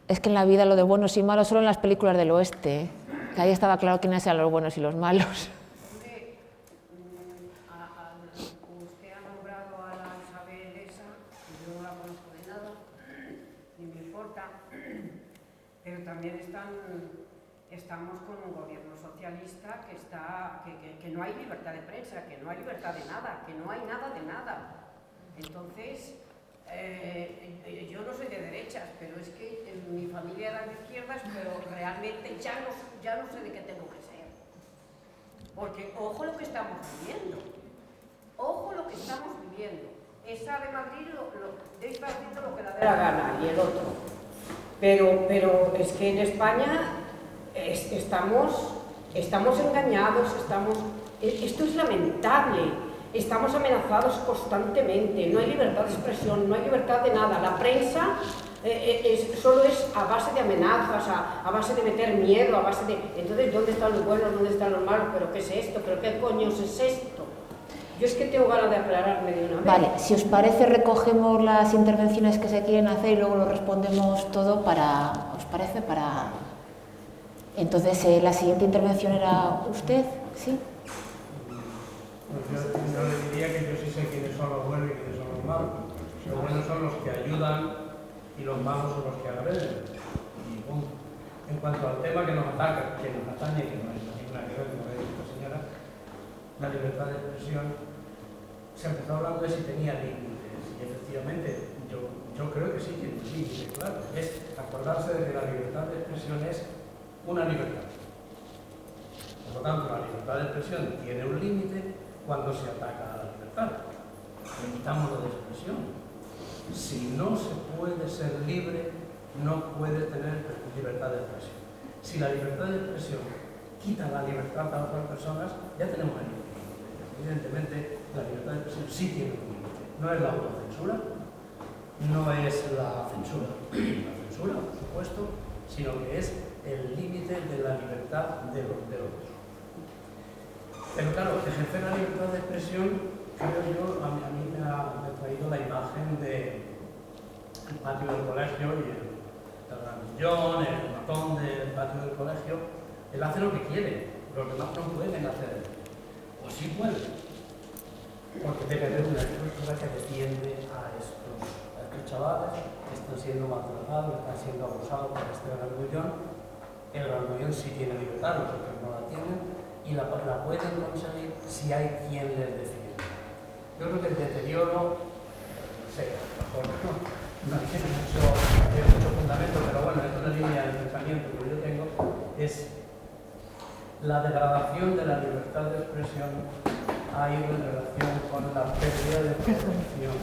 Es que en la vida lo de buenos y malos solo en las películas del oeste, que ahí estaba claro quiénes eran los buenos y los malos. Usted ha nombrado a la Isabel esa, yo no la conozco de nada, ni me importa, pero también estamos con un gobierno socialista que no hay libertad de prensa, que no hay libertad de nada, que no hay nada de nada. Entonces, yo no soy de derechas, pero es que mi familia era de izquierdas, pero realmente ya no sé de qué tengo que ser. Porque ojo lo que estamos viviendo, ojo lo que estamos viviendo. Esa de Madrid debe estar haciendo lo que le dé la gana, y el otro. Pero es que en España estamos engañados, esto es lamentable. Estamos amenazados constantemente, no hay libertad de expresión, no hay libertad de nada. La prensa solo es a base de amenazas, a base de meter miedo, a base de... Entonces, ¿dónde están los buenos, dónde están los malos? ¿Pero qué es esto? ¿Pero qué coño es esto? Yo es que tengo ganas de aclararme de una vez. Vale, si os parece, recogemos las intervenciones que se quieren hacer y luego lo respondemos todo para... ¿Os parece? Para... Entonces, la siguiente intervención era usted, ¿sí? Pues yo le diría que yo sí sé quiénes son los buenos y quiénes son los malos. Los buenos son los que ayudan y los malos son los que agreden. Y punto. En cuanto al tema que nos ataca, que nos atañe, que no hay ninguna que ver con lo que dice esta señora, la libertad de expresión, se empezó hablando de si tenía límites. Y efectivamente, yo creo que sí tiene límites, claro. Es acordarse de que la libertad de expresión es una libertad. Por lo tanto, la libertad de expresión tiene un límite cuando se ataca a la libertad. Limitamos la expresión. Si no se puede ser libre, no puede tener libertad de expresión. Si la libertad de expresión quita la libertad a otras personas, ya tenemos el límite. Evidentemente, la libertad de expresión sí tiene un límite. No es la autocensura, no es la censura, por supuesto, sino que es el límite de la libertad de los otros. Pero claro, ejercer la libertad de expresión, creo yo, a mí me ha traído la imagen del patio del colegio y el granillón, el matón del patio del colegio. Él hace lo que quiere, los demás no pueden hacer. O sí pueden. porque debe haber una estructura que defiende a estos chavales que están siendo maltratados, que están siendo abusados por este grandullón. El grandullón sí tiene libertad, los otros no la tienen, y la pueden conseguir si hay quien les defiende. Yo creo que el deterioro, no sé, a lo mejor no tiene mucho fundamento, pero bueno, es una línea de pensamiento que yo tengo, es la degradación de la libertad de expresión ha ido en relación con la pérdida de protección.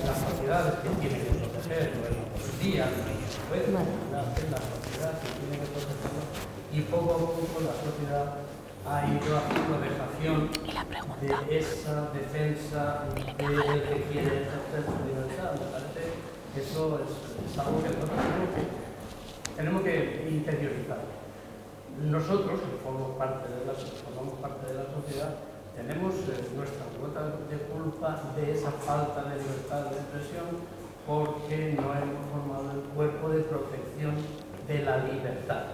Las sociedades que tienen que protegerlo, la policía, las sociedades que tienen que protegerlo, y poco a poco la sociedad ha ido haciendo dejación de esa defensa del que quiere ejercer su libertad. Me parece que eso es algo que nosotros tenemos que interiorizar. Nosotros, que formamos parte de la sociedad, tenemos nuestra cuota de culpa de esa falta de libertad de expresión porque no hemos formado el cuerpo de protección de la libertad.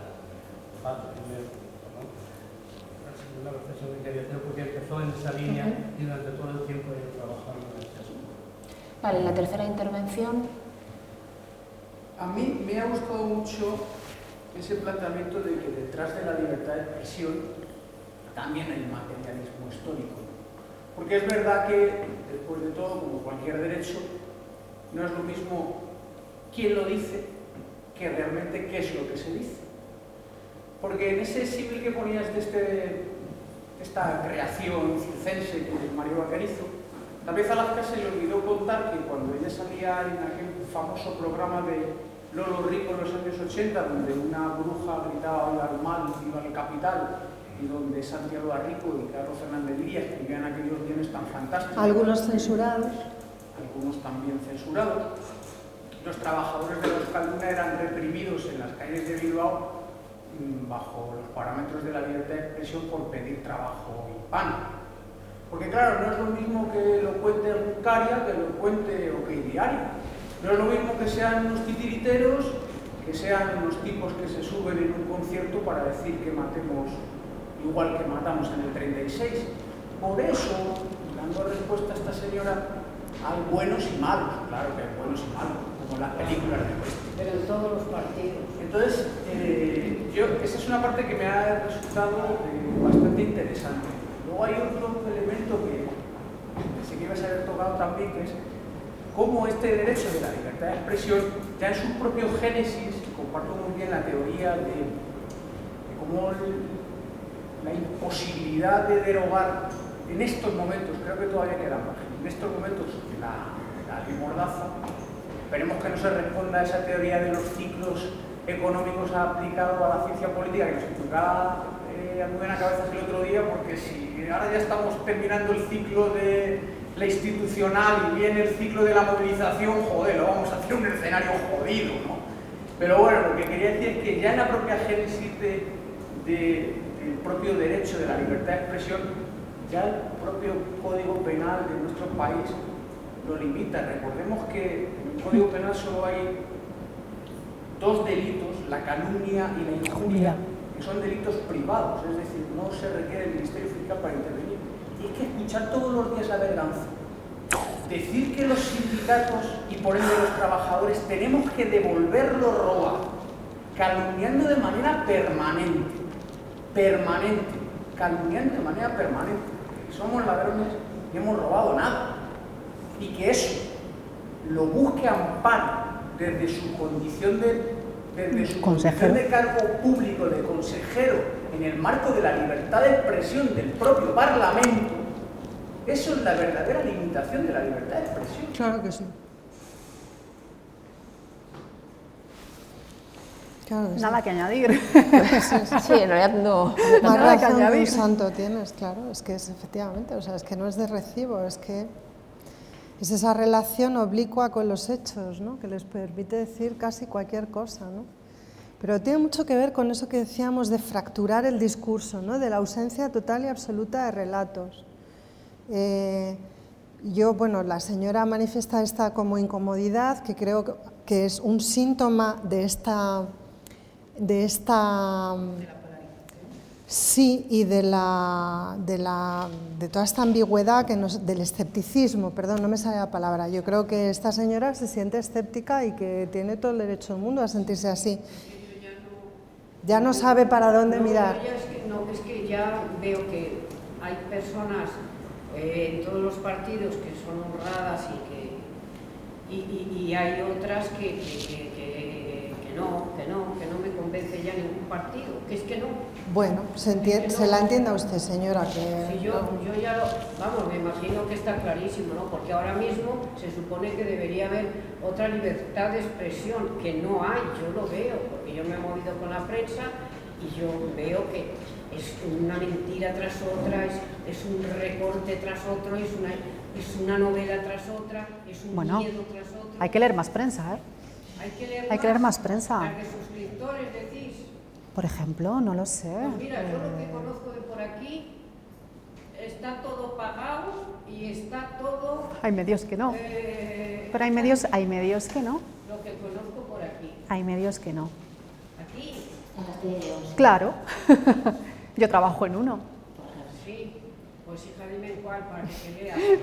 Una reflexión que quería hacer porque empezó en esa línea y durante todo el tiempo he ido trabajando en este asunto. Vale, la tercera intervención. A mí me ha gustado mucho ese planteamiento de que detrás de la libertad de expresión también hay materialismo histórico. Porque es verdad que, después de todo, como cualquier derecho, no es lo mismo quién lo dice que realmente qué es lo que se dice. Porque en ese símil que ponías de esta creación circense que Mario Vaquer hizo, tal vez a Alaska se le olvidó contar que cuando ella salía en aquel famoso programa de Lolo Rico en los años 80, donde una bruja gritaba viva el mal, viva el capital, y donde Santiago Rico y Carlos Fernández Díaz escribían aquellos guiones tan fantásticos. Algunos censurados. Algunos también censurados. Los trabajadores de la Euskalduna eran reprimidos en las calles de Bilbao bajo los parámetros de la libertad de expresión por pedir trabajo y pan. Porque claro, no es lo mismo que lo cuente Runcaria que lo cuente OK Diario. No es lo mismo que sean unos titiriteros, que sean unos tipos que se suben en un concierto para decir que matemos igual que matamos en el 36. Por eso, dando respuesta a esta señora, hay buenos y malos, claro que hay buenos y malos, como las películas de Western. Pero en todos los partidos. Entonces, esa es una parte que me ha resultado bastante interesante. Luego hay otro elemento que pensé que ibas a haber tocado también, que es cómo este derecho de la libertad de expresión, ya en su propio génesis, comparto muy bien la teoría de cómo la imposibilidad de derogar en estos momentos, creo que todavía queda margen, en estos momentos la ley Mordaza, esperemos que no se responda a esa teoría de los ciclos económicos aplicado a la ciencia política que nos explicaba muy buena cabeza el otro día, porque si ahora ya estamos terminando el ciclo de la institucional y viene el ciclo de la movilización, joder, lo vamos a hacer un escenario jodido, ¿no? Pero bueno, lo que quería decir es que ya en la propia génesis del propio derecho de la libertad de expresión, ya el propio Código Penal de nuestro país lo limita. Recordemos que en el Código Penal solo hay dos delitos, la calumnia y la injuria, que son delitos privados, es decir, no se requiere el Ministerio Fiscal para intervenir. Y es que escuchar todos los días la verganza, decir que los sindicatos y por ende los trabajadores tenemos que devolver lo robado, calumniando de manera permanente, calumniando de manera permanente, que somos ladrones y hemos robado nada, y que eso lo busque amparo desde su condición de cargo público, de consejero, en el marco de la libertad de expresión del propio Parlamento, eso es la verdadera limitación de la libertad de expresión. Claro que sí. Claro que sí. Nada que añadir. Sí, en realidad no. Nada Más que razón de un añadir. santo tienes, claro, es que es efectivamente, o sea, es que no es de recibo, es que es esa relación oblicua con los hechos, ¿no? Que les permite decir casi cualquier cosa, ¿no? Pero tiene mucho que ver con eso que decíamos de fracturar el discurso, ¿no? De la ausencia total y absoluta de relatos. Bueno, la señora manifiesta esta como incomodidad, que creo que es un síntoma de esta Sí, y de toda esta ambigüedad, del escepticismo, perdón, no me sale la palabra. Yo creo que esta señora se siente escéptica y que tiene todo el derecho del mundo a sentirse así. Ya no sabe para dónde mirar. Es que ya veo que hay personas en todos los partidos que son honradas y hay otras que no me convence ya ningún partido, que es que no. Bueno, se la entienda usted, señora. Que sí, yo ya me imagino que está clarísimo, ¿no? Porque ahora mismo se supone que debería haber otra libertad de expresión, que no hay, yo lo veo, porque yo me he movido con la prensa y yo veo que es una mentira tras otra, es un recorte tras otro, es una novela tras otra, es un miedo tras otro. Hay que leer más prensa, ¿eh? Hay que leer más prensa. Las de suscriptores, decís. Por ejemplo, no lo sé. Pues mira, yo lo que conozco de por aquí está todo pagado y está todo... Hay medios que no. Pero hay medios que no. Lo que conozco por aquí. Hay medios que no. ¿Aquí? Claro. Yo trabajo en uno. Sí. Pues hija, dime en cuál para que veas. Es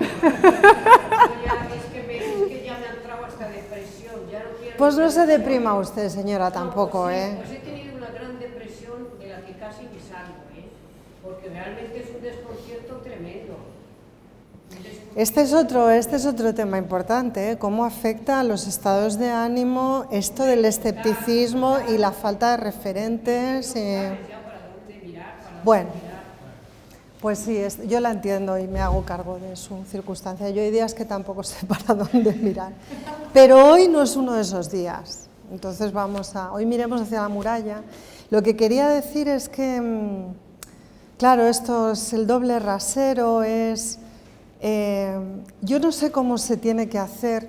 que ya me ha entrado hasta depresión. Ya no quiero. Pues no se deprima usted, señora, tampoco, pues sí, ¿eh? Pues he tenido una gran depresión de la que casi me salgo, ¿eh? Porque realmente es un desconcierto tremendo. Este es otro tema importante, ¿eh? Cómo afecta a los estados de ánimo esto del escepticismo y la falta de referentes. Bueno, pues sí, yo la entiendo y me hago cargo de su circunstancia. Yo hay días que tampoco sé para dónde mirar, pero hoy no es uno de esos días. Entonces hoy miremos hacia la muralla. Lo que quería decir es que, claro, esto es el doble rasero, yo no sé cómo se tiene que hacer.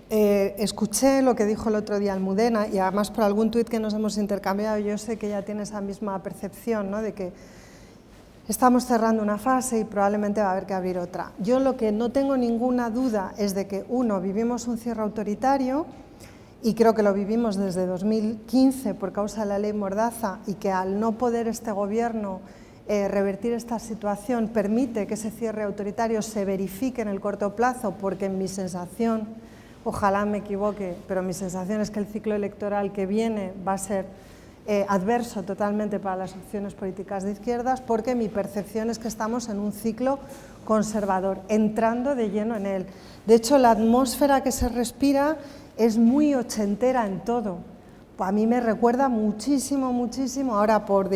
Escuché lo que dijo el otro día Almudena y además por algún tuit que nos hemos intercambiado, yo sé que ella tiene esa misma percepción, ¿no? De que estamos cerrando una fase y probablemente va a haber que abrir otra. Yo lo que no tengo ninguna duda es de que, uno, vivimos un cierre autoritario y creo que lo vivimos desde 2015 por causa de la ley Mordaza y que al no poder este gobierno revertir esta situación permite que ese cierre autoritario se verifique en el corto plazo, porque en mi sensación, ojalá me equivoque, pero mi sensación es que el ciclo electoral que viene va a ser adverso totalmente para las opciones políticas de izquierdas, porque mi percepción es que estamos en un ciclo conservador, entrando de lleno en él. De hecho, la atmósfera que se respira es muy ochentera en todo. A mí me recuerda muchísimo, ahora por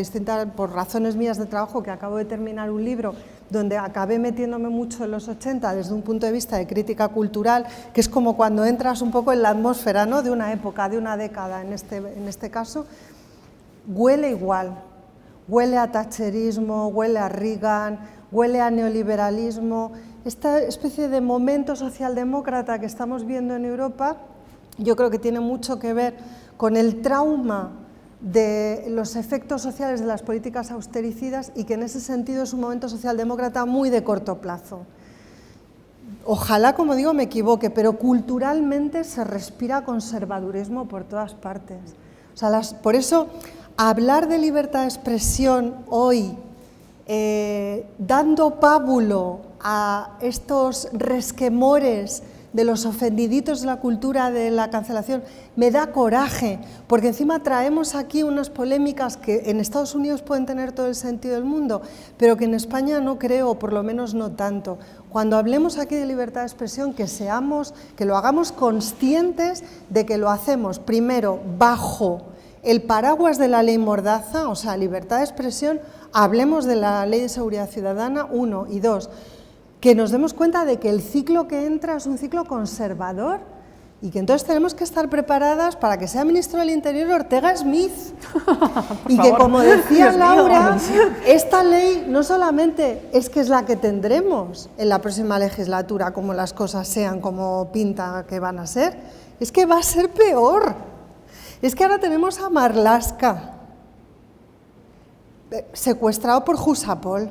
razones mías de trabajo, que acabo de terminar un libro donde acabé metiéndome mucho en los 80 desde un punto de vista de crítica cultural, que es como cuando entras un poco en la atmósfera, ¿no? De una época, de una década en este caso. Huele igual, huele a thatcherismo, huele a Reagan, huele a neoliberalismo. Esta especie de momento socialdemócrata que estamos viendo en Europa, yo creo que tiene mucho que ver con el trauma de los efectos sociales de las políticas austericidas y que en ese sentido es un momento socialdemócrata muy de corto plazo. Ojalá, como digo, me equivoque, pero culturalmente se respira conservadurismo por todas partes. O sea, por eso, hablar de libertad de expresión hoy, dando pábulo a estos resquemores de los ofendiditos de la cultura de la cancelación, me da coraje, porque encima traemos aquí unas polémicas que en Estados Unidos pueden tener todo el sentido del mundo, pero que en España no creo, o por lo menos no tanto. Cuando hablemos aquí de libertad de expresión, que lo hagamos conscientes de que lo hacemos primero bajo el paraguas de la ley Mordaza, o sea, libertad de expresión, hablemos de la ley de seguridad ciudadana, 1, y 2, que nos demos cuenta de que el ciclo que entra es un ciclo conservador y que entonces tenemos que estar preparadas para que sea ministro del Interior Ortega Smith. Y que, como decía Laura, esta ley no solamente es que es la que tendremos en la próxima legislatura, como las cosas sean, como pinta que van a ser, es que va a ser peor. Es que ahora tenemos a Marlaska, secuestrado por Jusapol,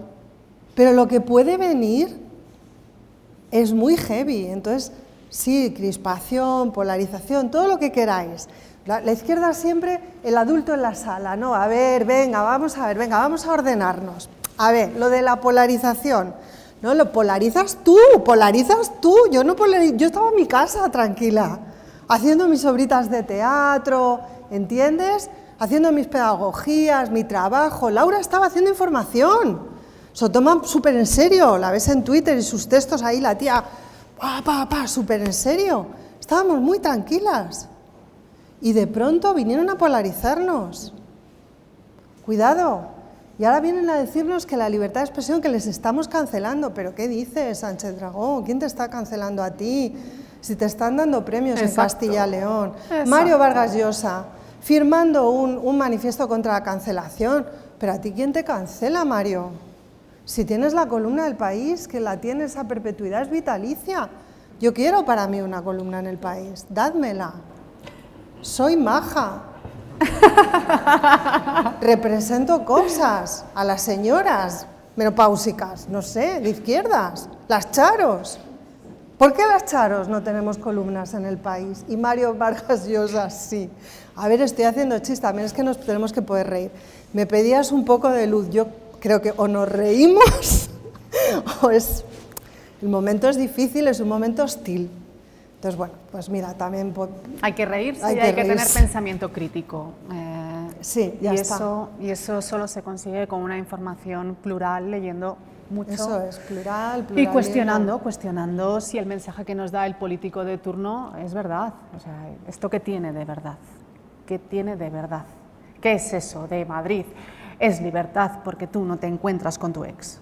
pero lo que puede venir es muy heavy. Entonces, sí, crispación, polarización, todo lo que queráis, La izquierda siempre, el adulto en la sala, ¿no? A ver, venga, vamos a ordenarnos. A ver, lo de la polarización, ¿no? Lo polarizas tú, yo no polarizo, yo estaba en mi casa tranquila, haciendo mis obritas de teatro, ¿entiendes? Haciendo mis pedagogías, mi trabajo. Laura estaba haciendo información, se lo toma súper en serio, la ves en Twitter y sus textos ahí, la tía, súper en serio, estábamos muy tranquilas. Y de pronto vinieron a polarizarnos. Cuidado. Y ahora vienen a decirnos que la libertad de expresión, que les estamos cancelando. ¿Pero qué dices, Sánchez Dragó? ¿Quién te está cancelando a ti? Si te están dando premios en Castilla y León. Mario Vargas Llosa, firmando un manifiesto contra la cancelación. ¿Pero a ti quién te cancela, Mario? Si tienes la columna del País, que la tienes a perpetuidad, es vitalicia. Yo quiero para mí una columna en el País. Dádmela. Soy maja. Represento cosas a las señoras menopáusicas, no sé, de izquierdas, las charos. ¿Por qué las charos no tenemos columnas en el País? Y Mario Vargas Llosa sí. A ver, estoy haciendo chiste, también es que nos tenemos que poder reír. Me pedías un poco de luz, yo creo que o nos reímos o es... El momento es difícil, es un momento hostil. Entonces, bueno, pues mira, también... Hay que reírse y hay que tener pensamiento crítico. Sí, ya está. Y eso solo se consigue con una información plural, leyendo mucho. Eso es, plural. Y cuestionando si el mensaje que nos da el político de turno es verdad. O sea, ¿esto qué tiene de verdad? ¿Qué tiene de verdad? ¿Qué es eso de Madrid? Es libertad porque tú no te encuentras con tu ex.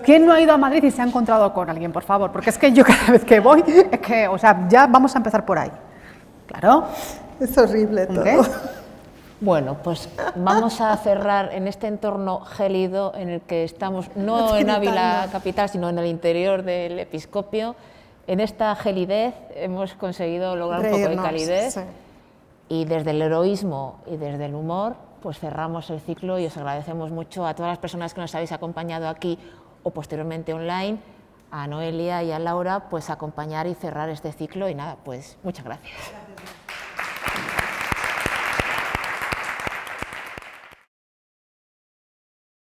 ¿Quién no ha ido a Madrid y se ha encontrado con alguien, por favor? Porque es que yo cada vez que voy, es que, o sea, ya vamos a empezar por ahí. Claro. Es horrible todo. ¿Okay? Bueno, pues vamos a cerrar en este entorno gélido en el que estamos, no en Ávila capital, sino en el interior del Episcopio. En esta gelidez hemos conseguido lograr un poco de calidez. Sí. Y desde el heroísmo y desde el humor, pues cerramos el ciclo y os agradecemos mucho a todas las personas que nos habéis acompañado aquí o posteriormente online, a Noelia y a Laura, pues acompañar y cerrar este ciclo y nada, pues muchas gracias.